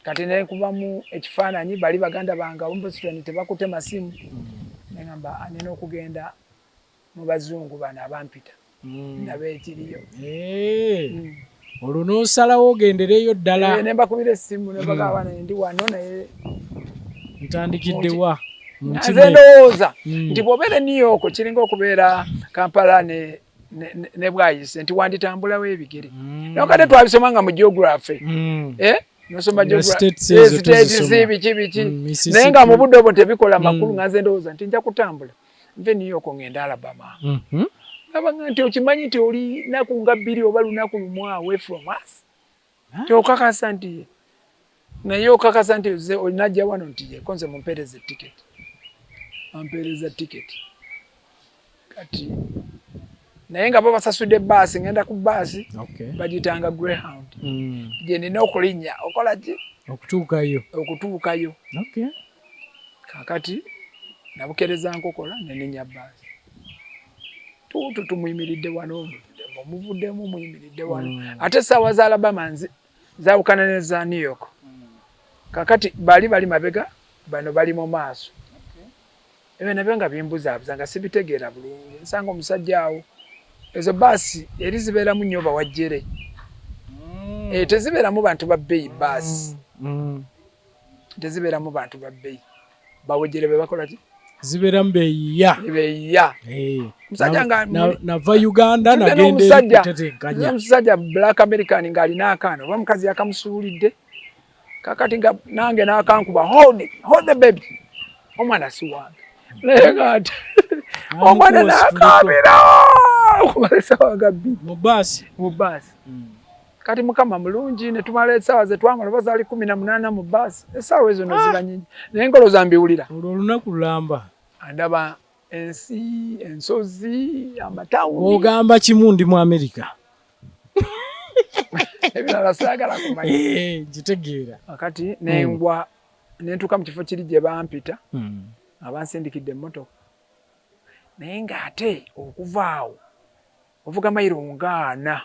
kati nekubamu ekifaananyi bali baganda bange ombusitoni tebakute masimu neŋŋamba nina okugenda mu bazungu bano abampita nabe ekiriyo olwo n'osalawo ogendereyo ddala ne mbakubira essimu ne bagamba ndi wano naye ntandikidde wa nze ndowooza nti bw'obeera New York kiringa okubeera Kampala ne Bwayise nti wanditambulawo ebigere naye kati twabisoma nga mu geography nosoma geography biki naye nga mu budde obwo tebikola makulu nga nze ndowooza nti nja kutambula nve New York ngenda Alabama abanga nti okimanyi nti oli naku nga 2 oba lunaku lumu away from us okakasa nti naye okakasa nti olinajja wano nti ye konze mumpeereza tiketi ampeereza tiketi kati naye nga babasasudde bbaasi ngenda ku bbaasi bagitanga Greyhound gye nina okulinnya okola ki okutuukayo kakati nabukereza nkokola nenenya bbaasi tumuyimiridde wano omuvuddemu muyimiridde wano ate essaawa za Alabama zawukana neza New York kakati bali mabega bano bali mu maaso ebyo nabyo nga bimbuzaabuza nga sibitegeera bulungi nsanga omusajja awo ezo baasi eri zibeeramu nnyo bawajjere tezibeeramu bantu ba bbeeyi baasi tezibeeramu bantu ba bbeeyi bawajjere be bakola ki zibeeramu beeyiya musajja nga nava Uganda nagenda kutetenkanya omusajja black American ng'alina akaana oba mukazi yakamusuulidde kakati nga nange n'akankuba hold the baby omwana si wange naye kati omwana n'akaabira okumala essaawa ga 2 mu baasi kati mukama mulungi ne tumala essaawa ze twamala oba zaali 18 mu baasi essaawa ezo noziba nyingi naye ngoloza mbiwulira olwo olunaku lulamba andaba ensi ensozi amatawuni ogamba kimu ndi mu Amerika ebirala saagala kumanya gitegeera akati nengwa nentuuka mu kifo kiri gye bampita abansindikidde emmotoka naye ng'ate okuva awo ovuga mayiro nga 4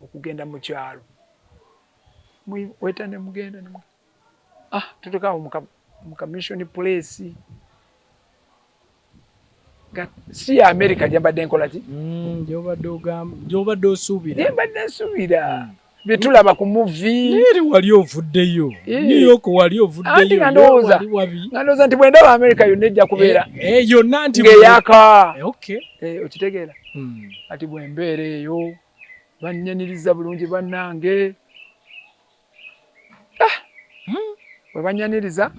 okugenda mu kyalo wetane mugenda tutukawo mu commission place si ya America gyambadde nkola ki gyobadde osuubira byetulaba ku movie eri wali ovuddeyo New York wali ovuddeyo nga ndowooza nti bwendaba America yonna ejja kubeera yonna nti ng'eyaka okitegeera ati bwembeera eyo bannyaniriza bulungi bannange bwe bannyaniriza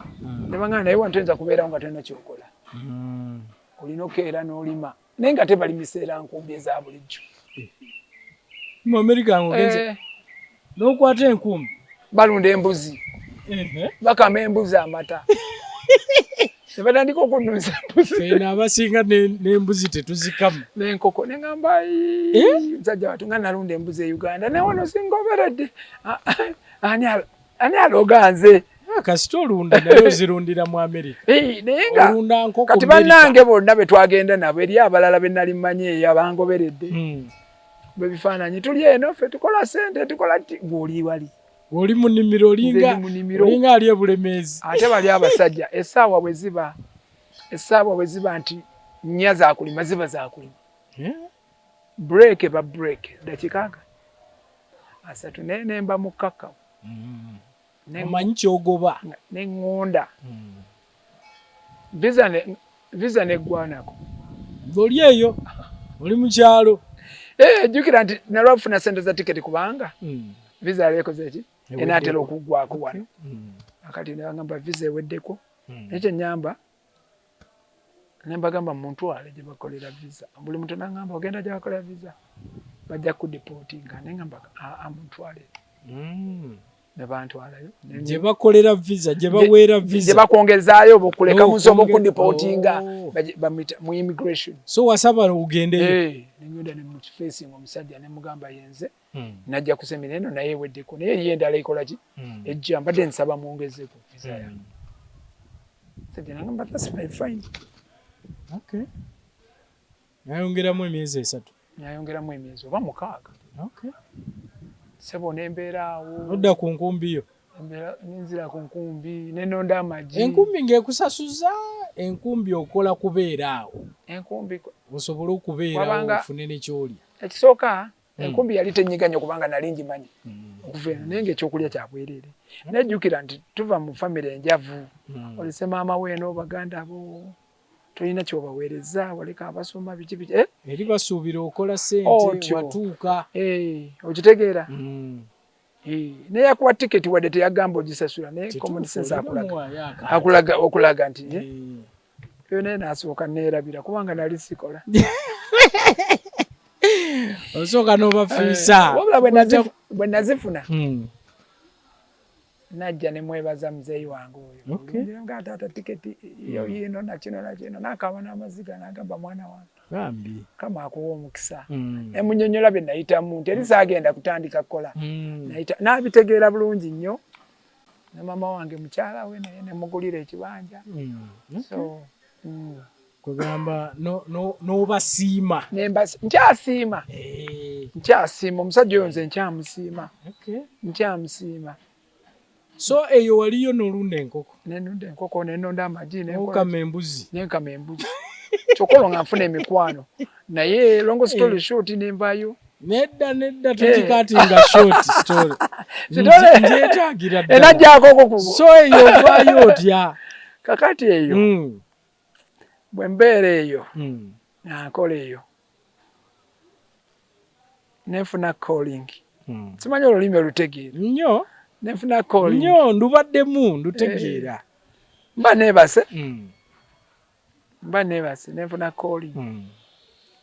ne baŋŋamba naye wantu oyinza kubeerawo nga tolina kyokola olina okeera n'olima nenga tebali miseera nkumbi eza bulijjo. Mu America ngogenze n'okwata enkumbi balunda embuzi bakama embuzi amata nebatandika okunuuza embuzi fena abasinga n'embuzi tetuzikama n'enkoko neŋŋamba musajja wattu nga nalunda embuzi e Uganda naye wano singoberedde ani aloga nze kasita olunda naye ozirundira mu America naye nga kati bannange bonna be twagenda nabo eri abalala be nali mmanyi eyo abangoberedde bebifaananyi tuli eno ffe tukola sente tukola ng'oli wali oli mu nnimiro olinga ali ebulemeezi ate bali abasajja essaawa bwe ziba nti nnya zakulima ziba zakulima break ba break dakikanga asatu nemba mu kakao omanyi kyogoba neŋŋonda visa neggwanako oli eyo oli mu kyalo jjukira nti nalwafuna sente za tiketi kubanga visa yalekoze eki enaatera okuggwako wano akati nebagamba visa eweddeko nekyo nyamba nembagamba muntwale gye bakolera visa buli muntu nagamba ogenda gye bakolera visa bajja kudipotinga nengamba muntwale nebantwalayo gye bakolera visa gye baweera visa gye bakongezaayo obukuleka munsi obukudipotinga mu immigration so wasaba ogendeyo nengenda nemukifacing omusajja nemugamba yenze najja ku semina eno naye eweddeko naye eriyo endala ekola ki ejja mbadde nsaba mwongezeko visa yange sajja nagamba that's my fine nayongeramu emyezi 3 nayongeramu emyezi oba 6 sebo nembeeraawo odda ku nkumbi yo nenzira ku nkumbi nenonda amagi enkumbi ng'ekusasuza enkumbi okola kubeeraawo enkumbi osobole okubeeraawo ofune nekyoli ekisooka enkumbi yali tenyiganya kubanga nali ngimanyi okuva eno naye ngaekyokulya kyabwereere nejjukira nti tuva mu famire enjavu olese maama weeno baganda bo tolina kyobaweereza waleka abasoma biki eri basuubira okola sente watuuka okitegeera naye yakuwa tiketi wadde teyagamba ogisasula naye common sense okulaga nti yo naye nasooka neerabira kubanga nali sikola osooka n'obafiisa wabula bwe nazifuna najja nemwebaza muzeeyi wange oyo nga taata tiketi yino nakino nakaba n'amaziga nagamba mwana wange kama akuwa omukisa nemunyonyola bye nayitamu nti eri saagenda kutandika kukola n'abitegeera bulungi nnyo ne mama wange mukyala we naye nemugulira ekibanja so kugamba n'obasiima nkyasiima omusajja oyo nze nkyamusiima so eyo waliyo n'olunda enkoko nenunda enkoko nenonda amagi nenkama embuzi kyokolo nga nfuna emikwano naye long story short nembayo nedda tukikatinga short story njeetagira ddala enajjaako so eyo ovaayo otya kakati eyo bwe mbeera eyo nankola eyo nenfuna calling simanyi olulimi olutegeera nnyo nenfuna calling nnyo ndubaddemu ndutegeera mba neebase nenfuna calling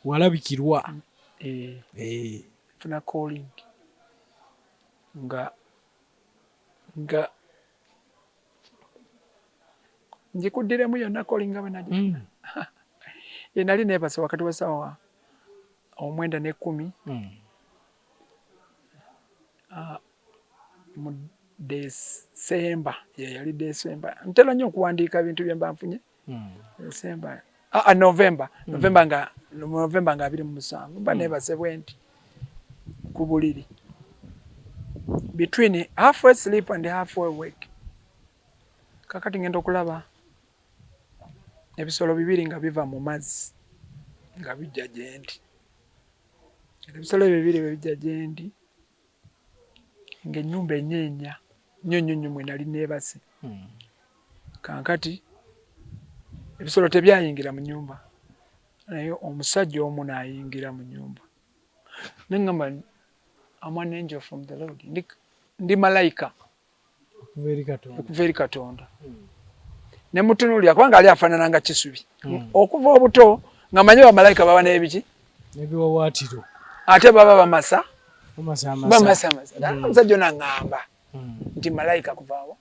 walabikirwa nfuna calling nga njikuddiremu yonna calling nga bwe nagifuna nali neebase wakati wa ssaawa 9:10 mu Desemba yali Desemba ntera nnyo okuwandiika ebintu bye mba nfunye Desemba Novemba nga 27 mba neebase bwenti ku buliri between halfway sleep and halfway wake kakati ngenda okulaba ebisolo 2 nga biva mu mazzi nga bijja gyendi ebisolo 2 bijja gyendi ng'ennyumba enyeenya nnyo mwe nali neebase kankati ebisolo tebyayingira mu nyumba naye omusajja omu n'ayingira mu nyumba neŋŋamba I'm an angel from the Lord ndi malayika okuva eri Katonda nemutunuulira kubanga ali afaanana nga Kisubi okuva obuto nga manyi bamalayika baba n'ebiki n'ebiwawaatiro ate baba bamasa bamasa omusajja ono aŋŋamba nti malayika kuvaawo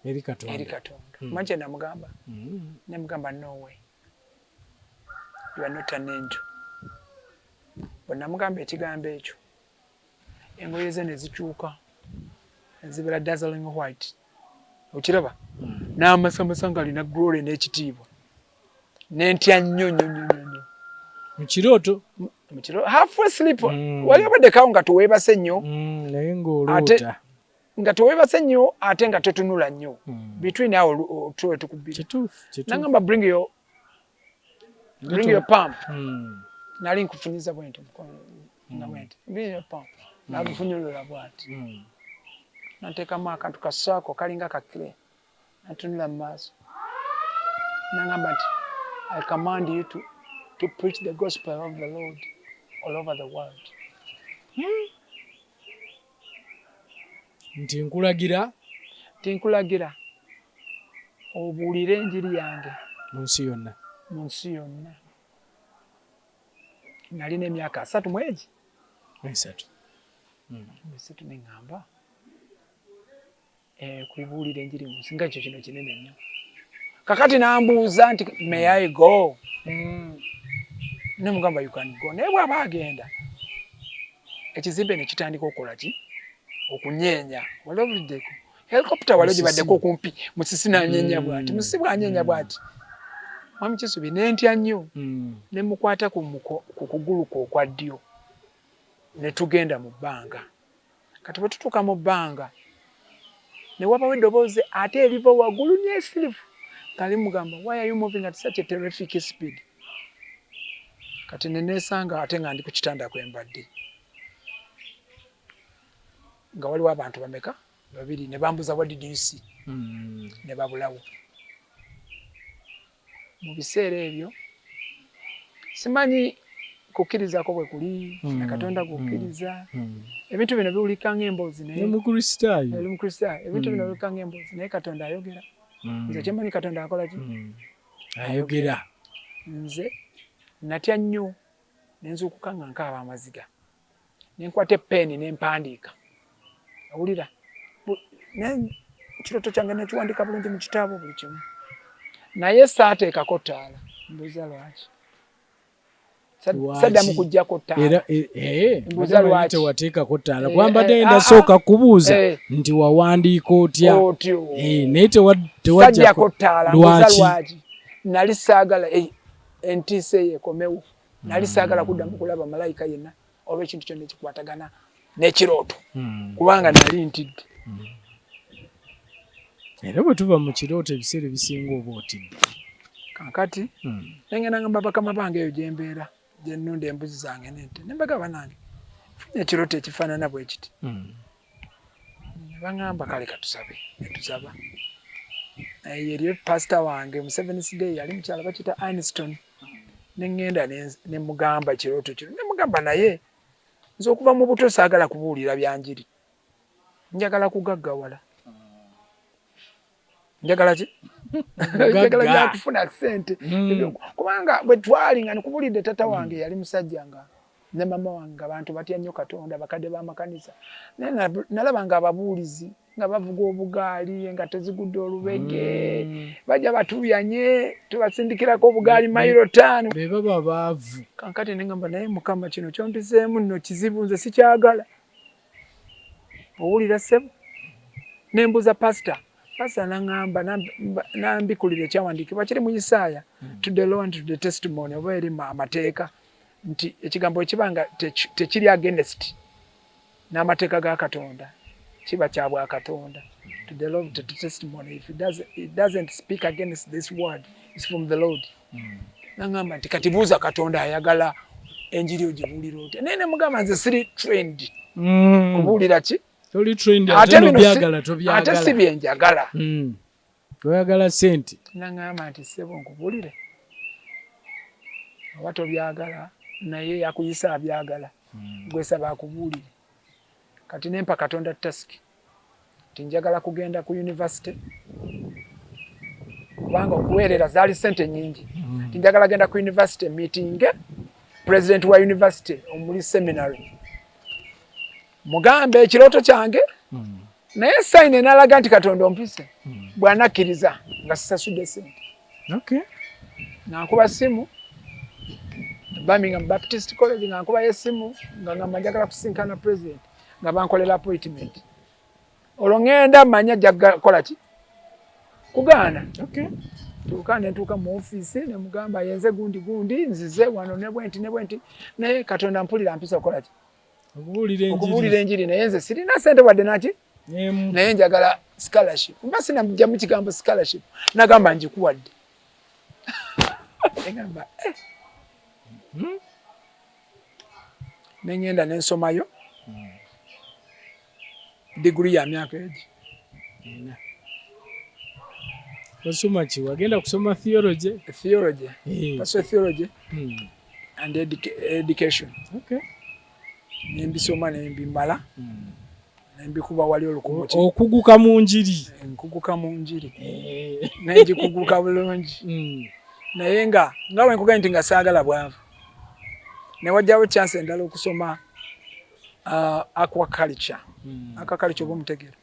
eri Katonda manyi kye namugamba nemugamba no way you are not an angel bwe namugamba ekigambo ekyo engoye ze ne zikyuka zibeera dazzling white okiraba n'amasamasa nga alina glory n'ekitiibwa n'entya nnyo mu kirooto half asleep wali obaddekawo nga teweebase nnyo naye ng'oloota nga teweebase nnyo ate nga totunula nnyo between awo otuwe tukubiri nangamba bring your palm nali nkufuniza bwenti nga bwenti bring your palm nagufunyulula bwati nateekamu akantu kasaako kalinga kakire natunula mu maaso nangamba nti I command you to preach the gospel of the Lord all over the world. Nti nkulagira obuulire enjiri yange mu nsi yonna. Nalina emyaka 3 mwezi 3 neŋŋamba kubuulira enjiri mu nsi nga ekyo kino kinene nnyo. Kakati nambuuza nti may I go? Nemugamba you can go. Naye bw'aba agenda ekizimbe ne kitandika okukola ki? Okunyeenya. Wali obuliddeko helicopter wali ogibaddeko okumpi musisi nanyeenya bw'ati musisi bw'anyeenya bw'ati mwami Kisubi n'entya nnyo ne mukwata ku kugulu kwe okwa ddyo ne tugenda mu bbanga. Kati bwe tutuuka mu bbanga ne wabawo eddoboozi ate eriva waggulu n'esirifu kali mugamba why are you moving at such a terrific speed? Kati nenesanga ate nga ndi ku kitanda kwembadde nga waliwo abantu bameka 2 ne bambuza what did you see ne babulawo mu biseera ebyo simanyi kukkirizaako bwe kuli na Katonda kukkiriza ebintu bino biwulika ng'emboozi naye mukristaayo ebintu bino biwulika ng'emboozi naye Katonda ayogera nze kyemmanyi Katonda akola ki ayogera nze natya nnyo nenzuukuka nga nkaaba amaziga nenkwata eppeeni nempandiika awulira ekirooto kyange nekiwandiika bulungi mu kitabo buli kimu naye saateekako ttaala mbuuza lwaki saddamu kuggyako ttaala mbuuza lwaki tewateekako ttaala kwambadde ndasooka kubuuza nti wawandiika otya naye tewajjako ttaala mbuuza lwaki nali saagala entiisa eyo ekomewo nali saagala kuddamu kulaba malayika yenna oba ekintu kyonna ekikwatagana n'ekirooto kubanga nali ntidde era bwe tuba mu kirooto ebiseera ebisinga oba otidde kankati nengenda ngamba bakama bange eyo gyembeera gyennunda embuzi zange n'ente nembagamba nange funye ekirooto ekifaanana bwe kiti ne baŋŋamba kale katusabe netusaba eriyo pasita wange Museveni's Day yali mukyala bakita Aniston neŋŋenda nemugamba ekirooto kino nemugamba naye nze okuva mu buto saagala kubuulira byanjiri njagala kugaggawala njagala ki njagala byakufuna ssente kubanga bwe twali nga nikubulidde tata wange yali musajja nga ne mama wange abantu batya nnyo Katonda bakadde b'amakanisa nalaba nga ababuulizi nga bavuga obugaali nga tezigudde olubege bajja batuyanye tubasindikirako obugaali mayiro 5 be baba baavu kankati neŋŋamba naye Mukama kino kyompiseemu nno kizibu nze sikyagala owulira ssebo nembuuza pasita naŋŋamba nambikulira ekyawandiikibwa kiri mu Isaaya to the law and to the testimony oba eri amateeka nti ekigambo ekibanga tekiri against n'amateeka ga Katonda kiba kya bwa Katonda to the law and to the testimony if it doesn't speak against this word it's from the Lord naŋŋamba nti kati buuza Katonda ayagala enjiri ogibuulira otya naye ne mugamba nze siri trained kubuulira ki toli trained ate nobyagala tobyagala ate si byenjagala toyagala ssente naŋŋamba nti ssebo nkubuulire oba tobyagala naye yakuyisa abyagala gwesaba akubuulire kati nempa Katonda task tinjagala kugenda ku university kubanga okuweerera zaali ssente nnyingi. Njagala genda ku university meeting president wa university omuli seminary. Mugambe ekirooto kyange naye sayine n'alaga nti Katonda ompise bw'anakkiriza nga sisasudde ssente. Okay. Nankuba simu Birmingham Baptist College nga nkuba yesimu nga ngamba njagala kusinkana president nga bankolera appointment. Olwo ngenda manya jakola ki kugaana. Okay. Ntuuka mu office ne mugamba yenze gundi nzize wano ne bwenti naye Katonda mpulira mpisa kola ki okubuulira enjiri naye nze sirina ssente wadde naki naye njagala scholarship. Mba sinamujja mu kigambo scholarship nagamba njikuwadde. Ngamba nengenda nensomayo degree ya myaka egi. Wasoma ki? Wagenda kusoma theology? Theology. Pastor theology and education. Okay. Nembisoma nembimala. Nembikuba wali olukumuki. Okuguka mu njiri. Nkuguka mu njiri. Nenjikuguka bulungi. Naye nga wenkuga nti nga saagala bwavu. Ne wajjawo chance endala okusoma aquaculture. Aquaculture bw'omutegeera.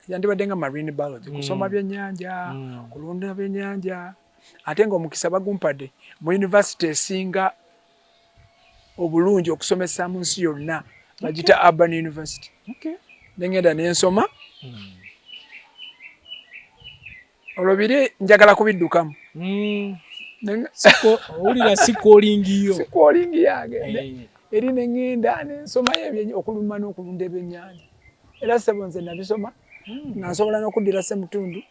Yandibadde nga marine biology. Kusoma byennyanja, kulunda byennyanja. Ate ng'omukisa bagumpadde mu university esinga obulungi okusomesa mu nsi yonna bagita Urban University. Okay. Nengenda nensoma. Olwobiri njagala kubiddukamu. Owulira sikoolingiyo. Sikoolingi yange. Eri nengenda nensomayo okuluma n'okulunda ebyennyanja. Era sebo nze nabisoma. Nasobola n'okuddira ssemutundu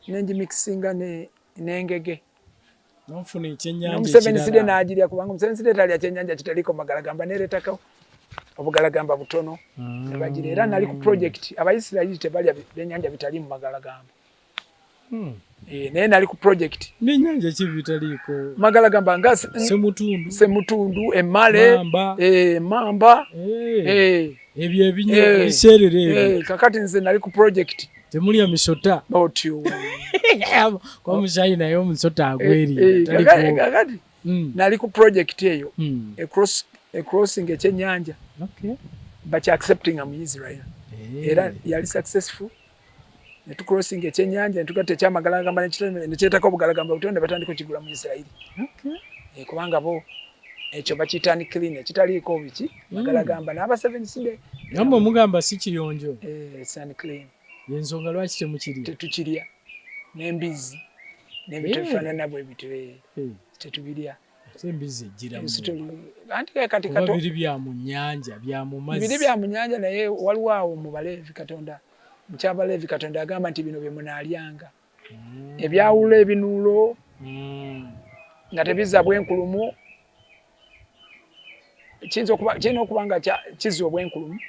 nenjimixinga n'engege. Nofuna ekyennyanja. Museveni side n'agirya kubanga Museveni side talya kyennyanja kitaliko magalagamba neeretako obugalagamba butono. Ne bagira era nali ku project Abayisirayiri tebalya byennyanja bitali mu magalagamba. Naye nali ku project. Byennyanja ki bitaliko? Magalagamba nga semutundu, emmale, mamba. Ebyo ebiserere ebyo. Kakati nze nali ku project. Temulya misota. Otyo. Kwa mushayi naye omusota agweri. Kakati nali ku project eyo. Crossing ekyennyanja. Okay. But accepting am Israel. Era yali successful. Ne tu crossing ekyennyanja ne tugatte kyamagalagamba ne kyetako obugalagamba butonde batandika kigula mu Israel. Okay. Kubanga bo ekyo bakitani clean ekitaliiko biki magalagamba n'aba 7 sinde. Namwe mugamba si kiyonjo. Sun clean. Yensonga lwaki temukirya? Tetukirya. N'embizi. N'ebitefaana nabwe bitwe. Tetubirya. Embizi ejjiramu. Anti kati kato. Biri bya mu nnyanja, bya mu mazzi. Biri bya mu nnyanja naye waliwo awo mu Baleevi Katonda. Mukyabaleevi Katonda agamba nti bino bye munaalyanga. Ebyawulo ebinuulo. Nga tebizza bwenkulumu. Kirina okuba nga kizza obwenkulumu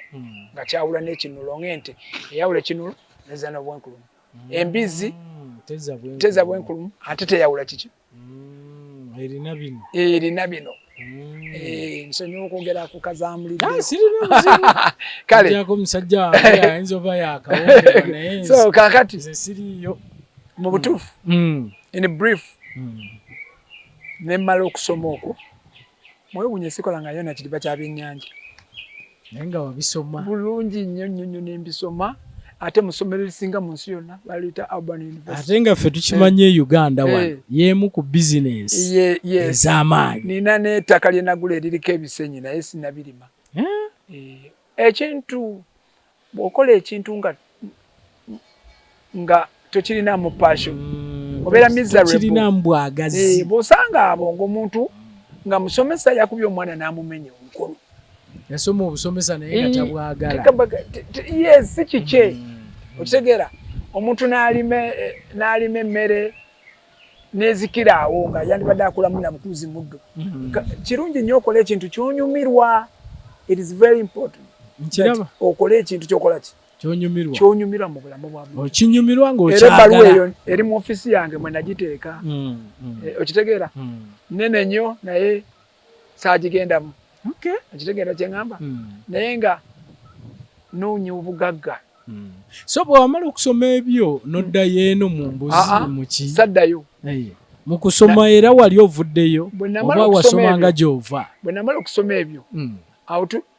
nga kyawula n'ekinulo ng'ente eyawula ekinulo nezza n'obwenkulumu. Embizi tezza bwenkulumu ate teyawula kiki. Erina bino. Nsonyiwa okwogera ku kazaamulidde. Sirina muzimu. Kale. Jako omusajja ayinza oba yaakawongera naye. So kaakati. Nze siriyo. Mu butuufu. In brief. Ne mmala okusoma okwo. Mwewunye sikolangayo na kidiba kya byennyanja. Naye nga wabisoma. Bulungi nnyo nembisoma. Ate musomero lisinga mu nsi yonna baliyita Urban University. Ate nga ffe tukimanye Uganda wano y'emu ku bizinensi ez'amaanyi. Nina n'ettaka lye nagula eririko ebisenyi naye sinabirima. Ekintu bw'okola ekintu nga tokirinamu passion obeera miserable. Tokirinamu bwagazi. Bw'osanga abo ng'omuntu nga musomesa yakubye omwana n'amumenya omukono. Yasoma obusomesa naye nga tabwagala. Yes, si kike. Okitegeera omuntu n'alima emmere n'ezikira awo nga yandibadde akulamu na mutuuzi muddo. Kirungi nnyo okola ekintu ky'onyumirwa. It is very important. Nkiraba. Okole ekintu ky'okola ki? Ky'onyumirwa mu bulamu bwa muntu. Okinyumirwa ng'okyagala. Era ebbaluwa eyo eri mu ofisi yange mwe nagiteeka. Okitegeera? Nene nnyo naye saagigendamu. Okay. Okitegeera kye ngamba? Naye nga noonya obugagga So bw'amala okusoma ebyo noddayo eno mu mbuzi muki saddayo mu kusoma era wali ovuddeyo oba wasomanga gy'ova bwe namala okusoma ebyo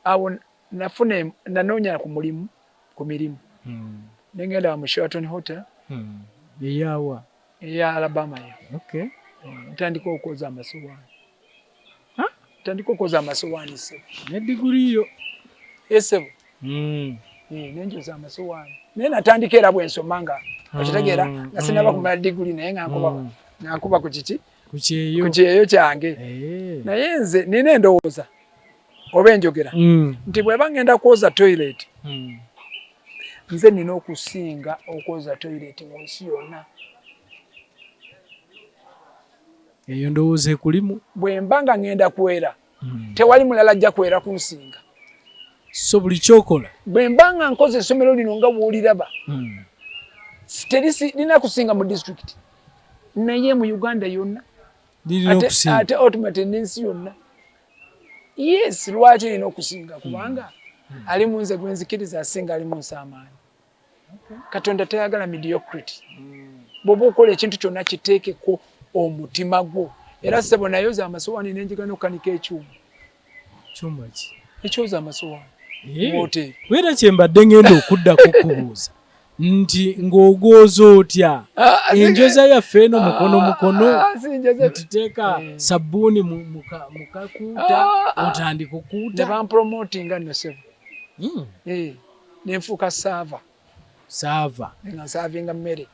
awo nanoonya ku mirimu nengenda mu Sheraton Hotel eyawa eya Alabama yo ntandika okwoza amasowaani sebo ne diguli yo esebo nenjoza amasowaani naye natandika era bwensoma nga okitegeera nga sinaba kumala diguli naye ngankuba ku kiki ku kyeyo kyange naye nze nina endowooza oba enjogera nti bweba ngenda kwoza toilet nze nina okusinga okwoza toilet mu nsi yonna. Eyo ndowooza ekulimu bwe mba nga ngenda kwera tewali mulala ajja kwera kunsinga. So buli kyokola bwe mba nga nkoze essomero lino nga bw'oliraba lina kusinga mu district naye mu Uganda yonna ate ultimate n'ensi yonna. Yes, lwaki lina okusinga kubanga ali mu nze gwenzikiriza asinga ali mu nsaamaanyi. Katonda tayagala mediocrity. Bw'oba okola ekintu kyonna kiteekeko omutima gwo era sebo nayoza amasowaani n'enjigana okukanika ekyuma. Kyuma ki? Ekyoza amasowaani. Wera kyembadde ngenda okuddako kubuuza nti ng'ogooza otya enjoza yaffe eno mukono tuteeka sabbuuni mu kakuuta otandika okuuta ne bampromotinga nno sebo nenfuuka saava nga nsaavinga mmere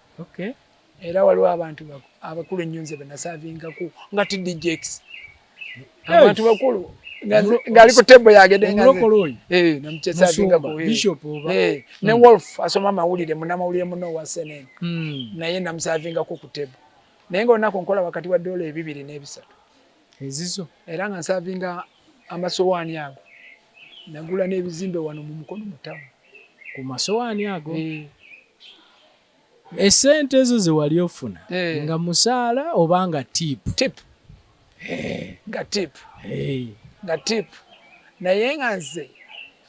era waliwo abantu abakulu ennyo nze benasavingako nga TDJX abantu bakulu ngali ku tebo yagendenamukesavingako ne Wolf asoma amawulire munamawulire muno wa CNN naye namusavingako ku tebo naye nga olunaku nkola wakati wa $2,300 ezizo era nga nsavinga amasowaani ago nagula n'ebizimbe wano mu mukono mutamu ku masowaani ago esente ezo ze wali ofuna nga musaala oba nga tip nga tip naye nga nze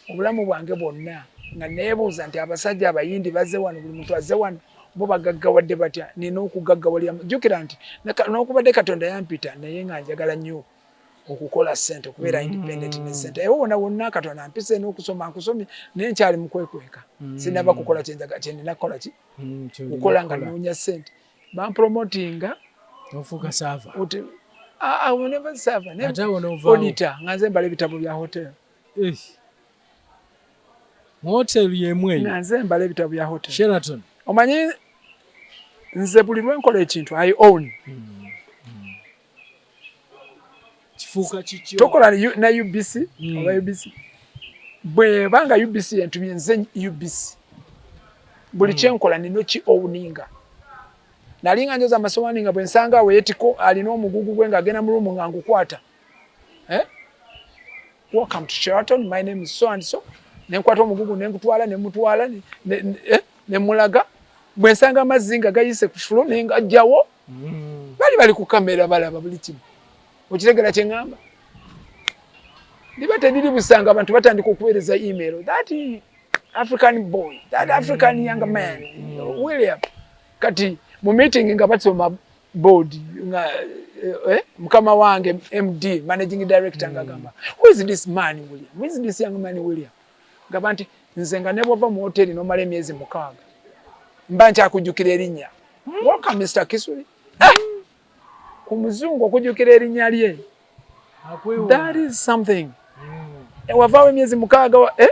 obulamu bwange bwonna nga neebuuza nti abasajja abayindi bazze wano buli muntu azze wano bo bagaggawadde batya nina okugaggawalira jjukira nti n'okubadde Katonda yampita naye nga njagala nnyo okukola ssente okubeera independent ne ssente ewo wonna Katonda ampise n'okusoma nkusomye naye nkyali mu kwekweka sinaba kukola kyenina kukola ki kukola nga noonya ssente bampromotinga ofuuka saava I will never serve. Auditor, nganze mbala ebitabo bya hotel. Hotel yemwe. Nganze mbala ebitabo bya hotel. Sheraton. Omanyi nze buli lwe nkola ekintu I own. Kifuuka kikyo. Tokola na UBC, oba UBC. Bwe banga UBC entumye nze UBC. Buli kyenkola nino ki owninga. Nalinga njoza amasowaani nga bwe nsanga awo yetiko alina omugugu gwe ng'agenda mu ruumu nga ngukwata. Welcome to Sheraton, my name is so and so. Ne nkwata omugugu ne ngutwala ne mutwala ne mulaga. Bwe nsanga amazzi nga gayise ku fulo ne ngajjawo. Bali ku kamera balaba buli kimu. Okitegera kye ngamba? Liba tediri busanga abantu batandika okuweereza email. That African boy, that African young man, William. Kati mu meeting nga batsoma board nga mukama wange MD managing director ngagamba who is this man William, who is this young man William, gabanti nze nga ne bova mu hotel no male myezi 6 mba nkyakujjukira erinnya welcome Mr. Kisuli ku muzungu okujjukira erinnya lye that is something wavaawo emyezi 6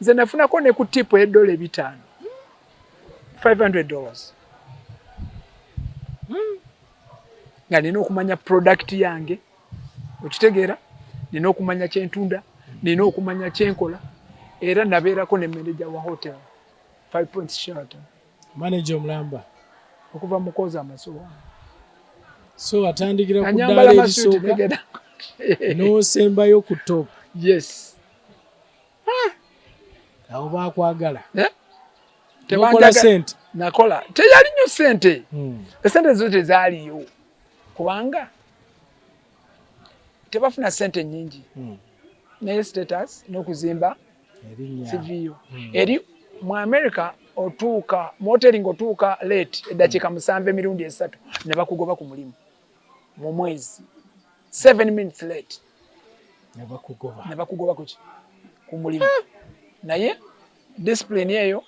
nze nafunako ne ku tipu $5 $500 nga nina okumanya product yange okitegeera nina okumanya kyentunda nina okumanya kyenkola era nabeerako ne manager wa hotel 5 Points Sheraton manager omulamba okuva mu koza amasowaani so atandikira ku ddala erisooka n'osembayo ku top yes awo baakwagala tebanjaga sente nakola teyali nnyo sente esente zote zaaliyo kubanga tebafuna sente nyingi naye status n'okuzimba siviyo eri mu America otuuka moteri ngotuuka late eddakiika 7 emirundi 3 ne bakugoba ku mulimu mu mwezi 7 minutes late ne bakugoba ku mulimu naye discipline eyo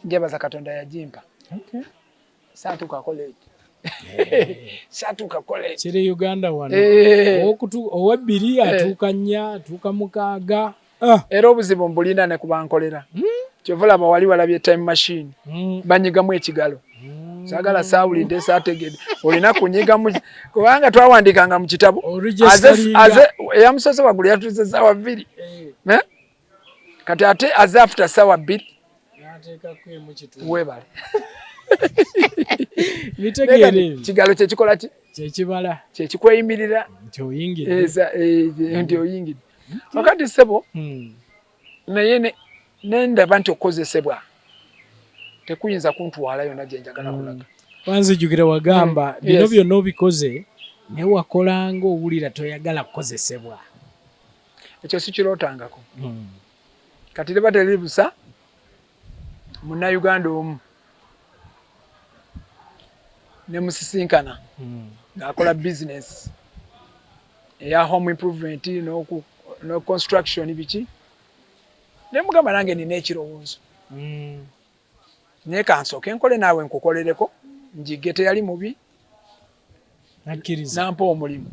njebaza Katonda yajimpa saatuuka late saatuuka late kiri Uganda wano ow'ebbiri atuuka 4 atuuka 6 era obuzibu mbulina ne kubankolera kyovula bawali walabye time machine banyigamu ekigalo sagala saawulidde saategedde olina kunyigamu kubanga twawandikanga mu kitabo eyamusoose waggulu yatuuze ssaawa 2 kati ate aze after ssaawa 2 webale kigalo kyekikola ki kyekibala kyekikweyimirira nti oyingidde wakati sebo naye nendaba nti okozesebwa tekuyinza kuntwala yonna gye njagala kulaga wanzijukira wagamba bino byonna obikoze naye wakolanga owulira toyagala kukozesebwa ekyo sikirootangako kati leba teriri munnayuganda omu ne musisinkana ng'akola business eya home improvement no construction biki ne mugamba nange nina ekirowoozo naye kansooke nkole naawe nkukolereko njigge teyali mubi nampa omulimu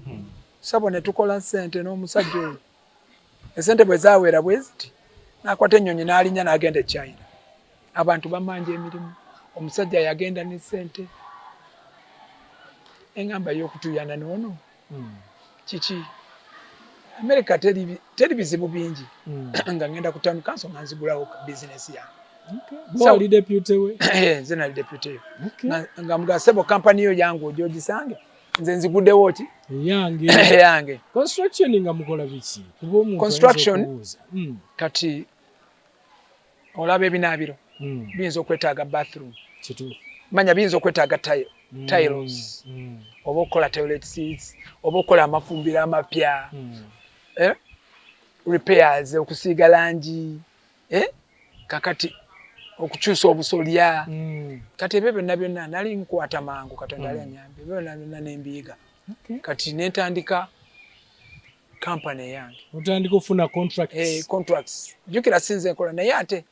sabo ne tukola ssente n'omusajja oyo esente bwe zaawera bwe ziti n'akwata ennyonyi n'alinnya n'agenda e China abantu bamanja emirimu omusajja yagenda ne ssente engamba y'okutuyana n'ono kiki America teri bizibu bingi nga ngenda kutandika nsonga nzigulawo business yange wali deputy we nze nali deputy nga mugasebo company yo yangu ojogisange nze nziguddewo ki yange construction nga mukola biki construction kati olaba ebinaabiro biyinza okwetaaga bathroom manya biyinza okwetaaga tiles oba okola toilet seats oba okola amafumbiro amapya repairs okusiiga langi kakati okukyusa obusolya kati ebyo byonna nali nkwata mangu Katonda ali anyambe ebyo byonna nembiyiga kati nentandika company yange otandika ofuna contracts jukira sinze nkola naye ate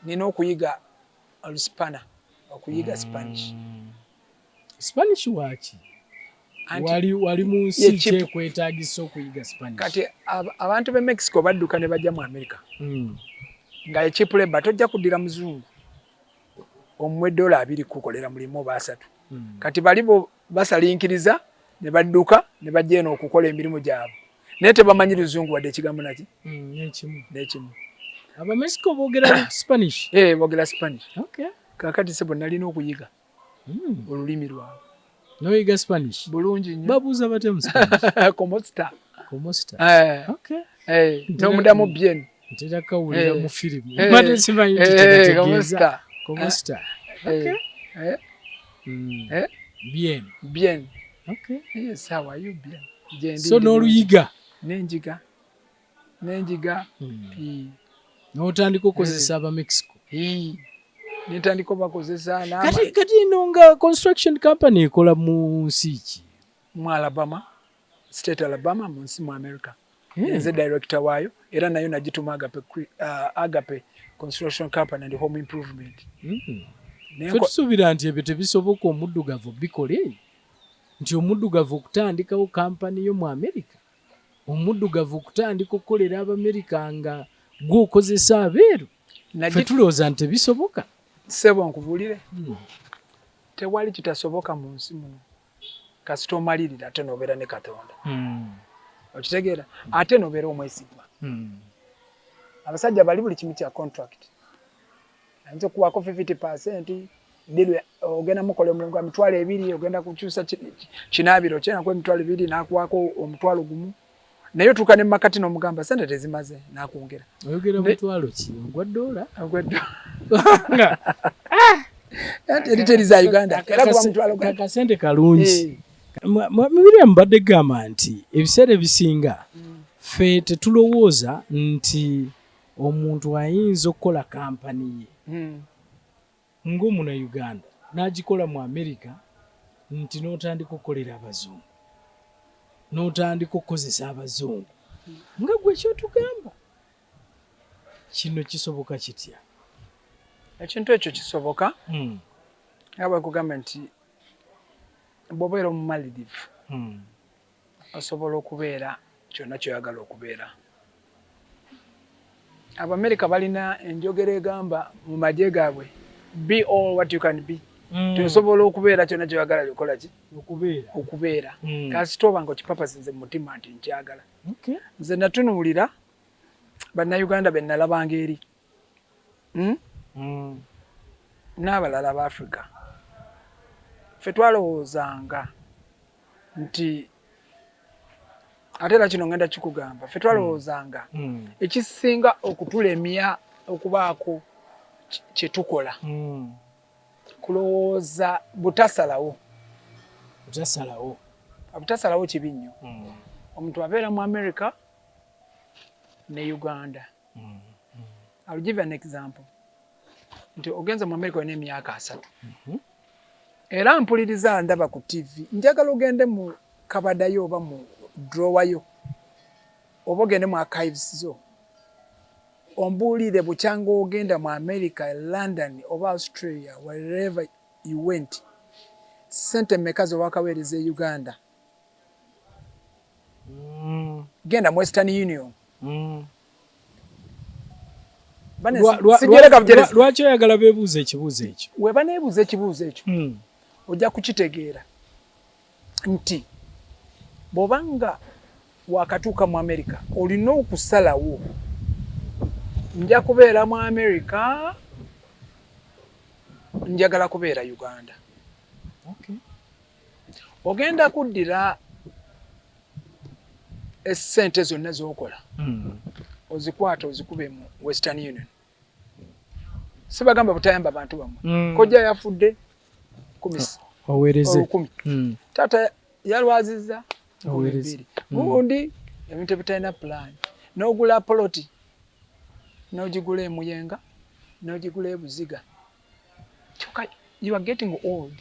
nina okuyiga Oluspana okuyiga Spanish waki wali mu nsi kyekwetaagisa okuyiga Spanish kati abantu be Mexico badduka ne bajja mu America nga cheap labor tojja kuddira muzungu omwe $2 kukolera mulimu oba 3 kati balibo basalinkiriza ne badduka ne bajja eno okukola emirimu gyabo naye tebamanyi luzungu wadde ekigambo naki n'ekimu aba Mexico boogera Spanish boogera Spanish kakati sebo nalina okuyiga olulimi lwabwe noyiga Spanish bulungi nnyo babuuza bate mu Spanish como está nomudamu bien ntera kawulira mu firimu mate simanyi kitegeeza como está bien yes how are you bien so n'oluyiga nenjiga n'otandika okukozesa aba Mexico nentandika obakozesa kati ino nga construction company ekola mu nsi ki mu Alabama state Alabama mu nsi mu America nze director waayo era nayo nagituma Agape construction company and home improvement tusuubira nti ebyo tebisoboka omuddugavu bikole nti omuddugavu okutandikawo kampani yo mu America omuddugavu okutandika okukolera Abamerika nga gw'okozesa abeeru ffe tulowooza nti tebisoboka sebo nkubulire tewali kitasoboka mu nsi muno kasita omalirira ate nobeera ne Katonda okitegeera ate nobeera omwesigwa abasajja bali buli kimu kya contract ayinza okuwaako 50% dilwe ogenda mukola omulimu gwa $200 ogenda kukyusa kinaabiro kyenakwa $200 n'akuwaako $1,000 naye otuuka ne makati n'omugamba sente tezimaze n'akwongera oyogera $1,000 ki ogwa $1 eri za Uganda era kuba $1,000 kasente kalungi Miriam mbadde gamba nti ebiseera ebisinga ffe tetulowooza nti omuntu ayinza okukola kampani ye ng'omuna Uganda n'agikola mu America nti n'otandika okukolera abazungu n'otandika okukozesa abazungu nga gwe kyotugamba kino kisoboka kitya? Ekintu ekyo kisoboka nga bwekugamba nti bw'obeera omumalirivu osobola okubeera kyonna kyoyagala okubeera. Abamerika balina enjogera egamba mu magye gaabwe be all what you can be. Tosobola okubeera kyonna kyoyagala lyokola ki? Okubeera. Kasita oba nga okipapasize mu mutima nti nkyagala. Nze natunuulira bannayuganda be nalabanga eri n'abalala ba Africa. Ffe twalowoozanga nti ate era kino ngenda kikugamba, ffe twalowoozanga ekisinga okutulemya okubaako kye tukola kulowooza butasalawo kibi nnyo. Omuntu abeera mu America ne Uganda. I'll give an example. Nti ogenze mu America olina emyaka 3. Era mpuliriza ndaba ku TV. Njagala ogende mu kabadayo oba mu drawer oba ogende mu archives zo. Ombuulire bukyanga ogenda mu America, London oba Australia, wherever you went. Sente mmeka ze wakaweereza e Uganda? Genda mu Western Union. Lwaki oyagala beebuuza ekibuuzo ekyo? We baneebuuza ekibuuzo ekyo ojja kukitegeera nti bw'obanga wakatuuka mu America olina okusalawo nja kubeera mu America, njagala kubeera Uganda. Ogenda kuddira essente zonna z'okola ozikwata ozikube mu Western Union. Sibagamba butayamba abantu bamwe. Kojja yafudde 10. Tata yalwazizza 2. Gundi ebintu bitalina plan. N'ogula poloti, n'ogigula emuyenga, n'ogigula ebuziga. You are getting old.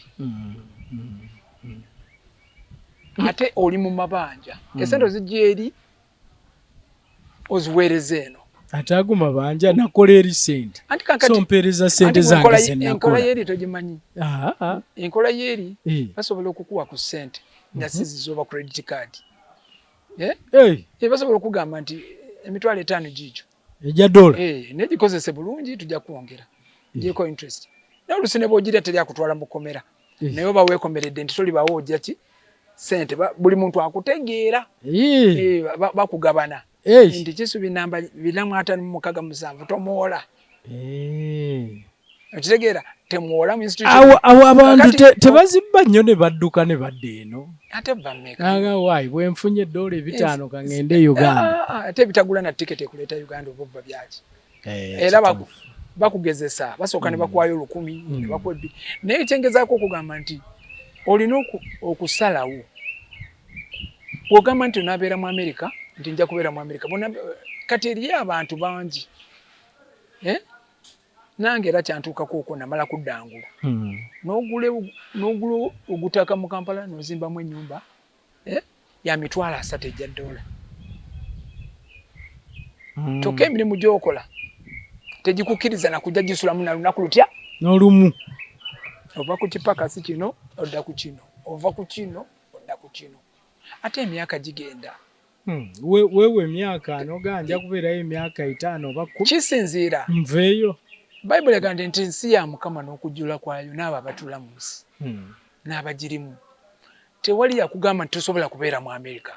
Ate oli mu mabanja. Esente ozijja eri oziweereza eno. Ate ago mabanja nakola eri sente. So mpeereza sente zange ze nakola. Enkola y'eri togimanyi. Enkola y'eri basobola okukuwa ku sente nga sizizoba credit card. Basobola okugamba nti emitwalo 5 gijo. Ejja dola. Negikozese bulungi tujja kuwongera. Gyeko interest. N'olusi ne bw'ogira teri akutwala mu kkomera. Naye oba weekomeredde nti tolibawo ojja ki sente buli muntu akutegeera. Bakugabana. Nti kisubi namba 456 tomwola. Okitegeera temwola mu institution. Awo abantu tebazimba nnyo ne badduka ne badde eno. Ate bameka. Waayi bwe nfunye $5 kangende Uganda. Ate bitagula na ticket ekuleeta Uganda oba byaki. Era bakugezesa basooka ne bakuwayo 10,000 ne bakuwa 2. Naye ekyengezaako okugamba nti olina okusalawo. Ogamba nti onabeera mu America nti nja kubeera mu America. Kati eriyo abantu bangi. Nange era kyantuukako okwo namala kuddangula. N'ogula ogutaka mu Kampala n'ozimbamu ennyumba ya $30 Kyokka emirimu gy'okola tegikukkiriza na kujja gisulamu na lunaku lutya n'olumu. Ova ku kipakasi kino odda ku kino, ova ku kino odda ku kino. Ate emyaka gigenda. Wewe emyaka noganja kubeerayo emyaka 5 oba 10. Kisinziira. Nveeyo. Bayibuli egamba nti ensi ya Mukama n'okujjula kwayo n'abo abatula mu nsi n'abagirimu. Tewali yakugamba nti tosobola kubeera mu America.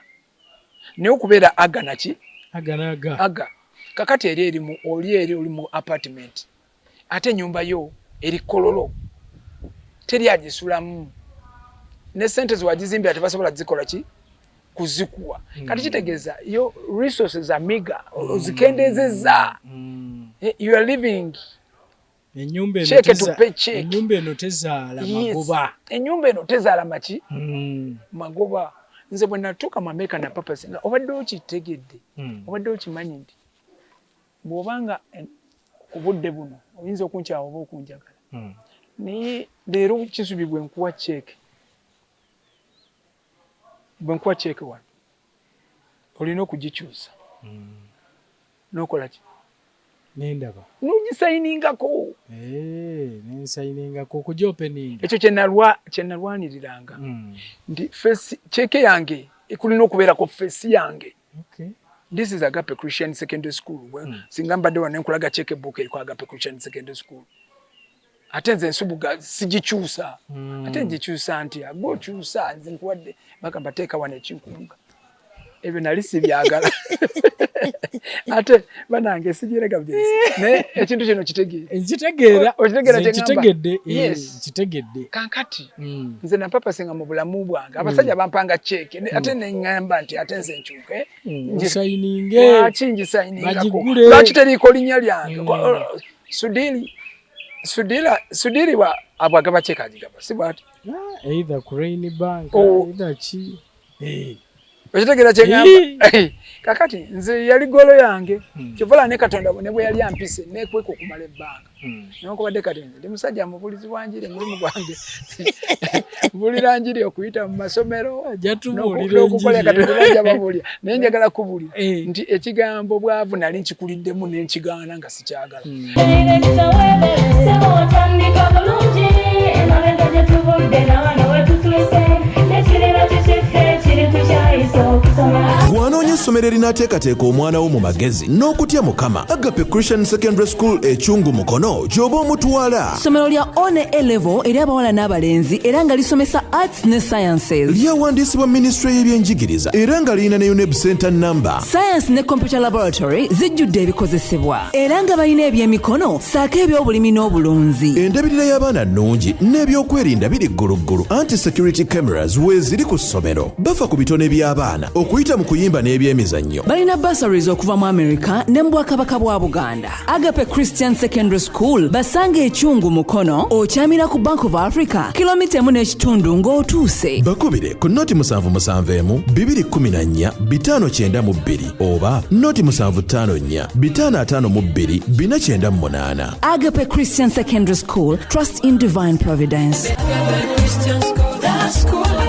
Naye okubeera aga naki? Aga. Kakati oli mu apartment. Ate ennyumba yo eri kololo. Teri agisulamu. Ne sente ziwagizimbira tebasobola zikola ki? Kuzikuwa. Kati kitegeeza yo resources are meager. Ozikendezeza. You are living. Enyumba eno tezaala magoba. Enyumba eno tezaala maki? Magoba. Nze bwe natuuka mu America na papa singa obadde okitegedde. Obadde okimanyi nti bw'obanga ku budde buno oyinza okunkyawa oba okunjagala naye leero Kisubi bwe nkuwa cheeke wano olina okugikyusa n'okola ki nendaba n'ogisayiningako nensayiningako okugyopeninga ekyo kye nalwaniriranga nti cheeke yange ekulina okubeerako feesi yange. This is Agape Christian Secondary School. Singa mbadde wano nkulaga check book eriko Agape Christian Secondary School. Ate nze Nsubuga sigikyusa. Ate ngikyusa nti agokyusa nze nkuwadde baka mbateeka wano ekinkunga. Ebyo nali sibyagala. Ate banange sijirega byesi. Ne ekintu kino kitegeera kitegedde kitegedde kankati nze na papa singa mu bulamu bwange abasajja bampanga check ate neŋŋamba nti ate nze nkyuke ngisayininge wakingisayiningako lwaki teriiko linnya lyange Sudiri wa abwagaba check agigaba si bwati either Crane Bank either chi okitegera kyeŋŋamba kakati nze yali golo yange kivala ne Katonda ne bwe yali ampise nekweka okumala ebbanga newankubadde kati nze ndi musajja mubulizi wa njiri mulimu gwange mbulira njiri okuyita mu masomero n'okukola Katonda bajja babulya naye njagala kubulira nti ekigambo bwavu nali nkikuliddemu n'enkigaana nga sikyagala. Bw'anoonya essomero erinaateekateeka omwana wo mu magezi n'okutya Mukama, Agape Christian Secondary School ekyungu Mukono gy'oba omutwala. Ssomero lya one A-level eri abawala n'abalenzi era nga lisomesa arts ne sciences. Lyawandiisibwa Ministry y'ebyenjigiriza era nga lirina ne UNEB Center number. Science ne computer laboratory zijjudde ebikozesebwa era nga balina ebyemikono saako eby'obulimi n'obulunzi. Endabirira y'abaana nnungi n'ebyokwerinda biri gguluggulu. Anti-security cameras weeziri ku ssomero. Bafa ku bitone by'abaana okuyita mu kuyimba n'ebyemizannyo. Balina bursaries okuva mu America ne mu Bwakabaka bwa Buganda. Agape Christian Secondary School basanga ekyungu Mukono okyamira ku Bank of Africa kilomita 1.5 ng'otuuse. Bakubire ku noti 771 214 592 oba noti 754 552 498. Agape Christian Secondary School, trust in divine providence. Agape Christian School, that school.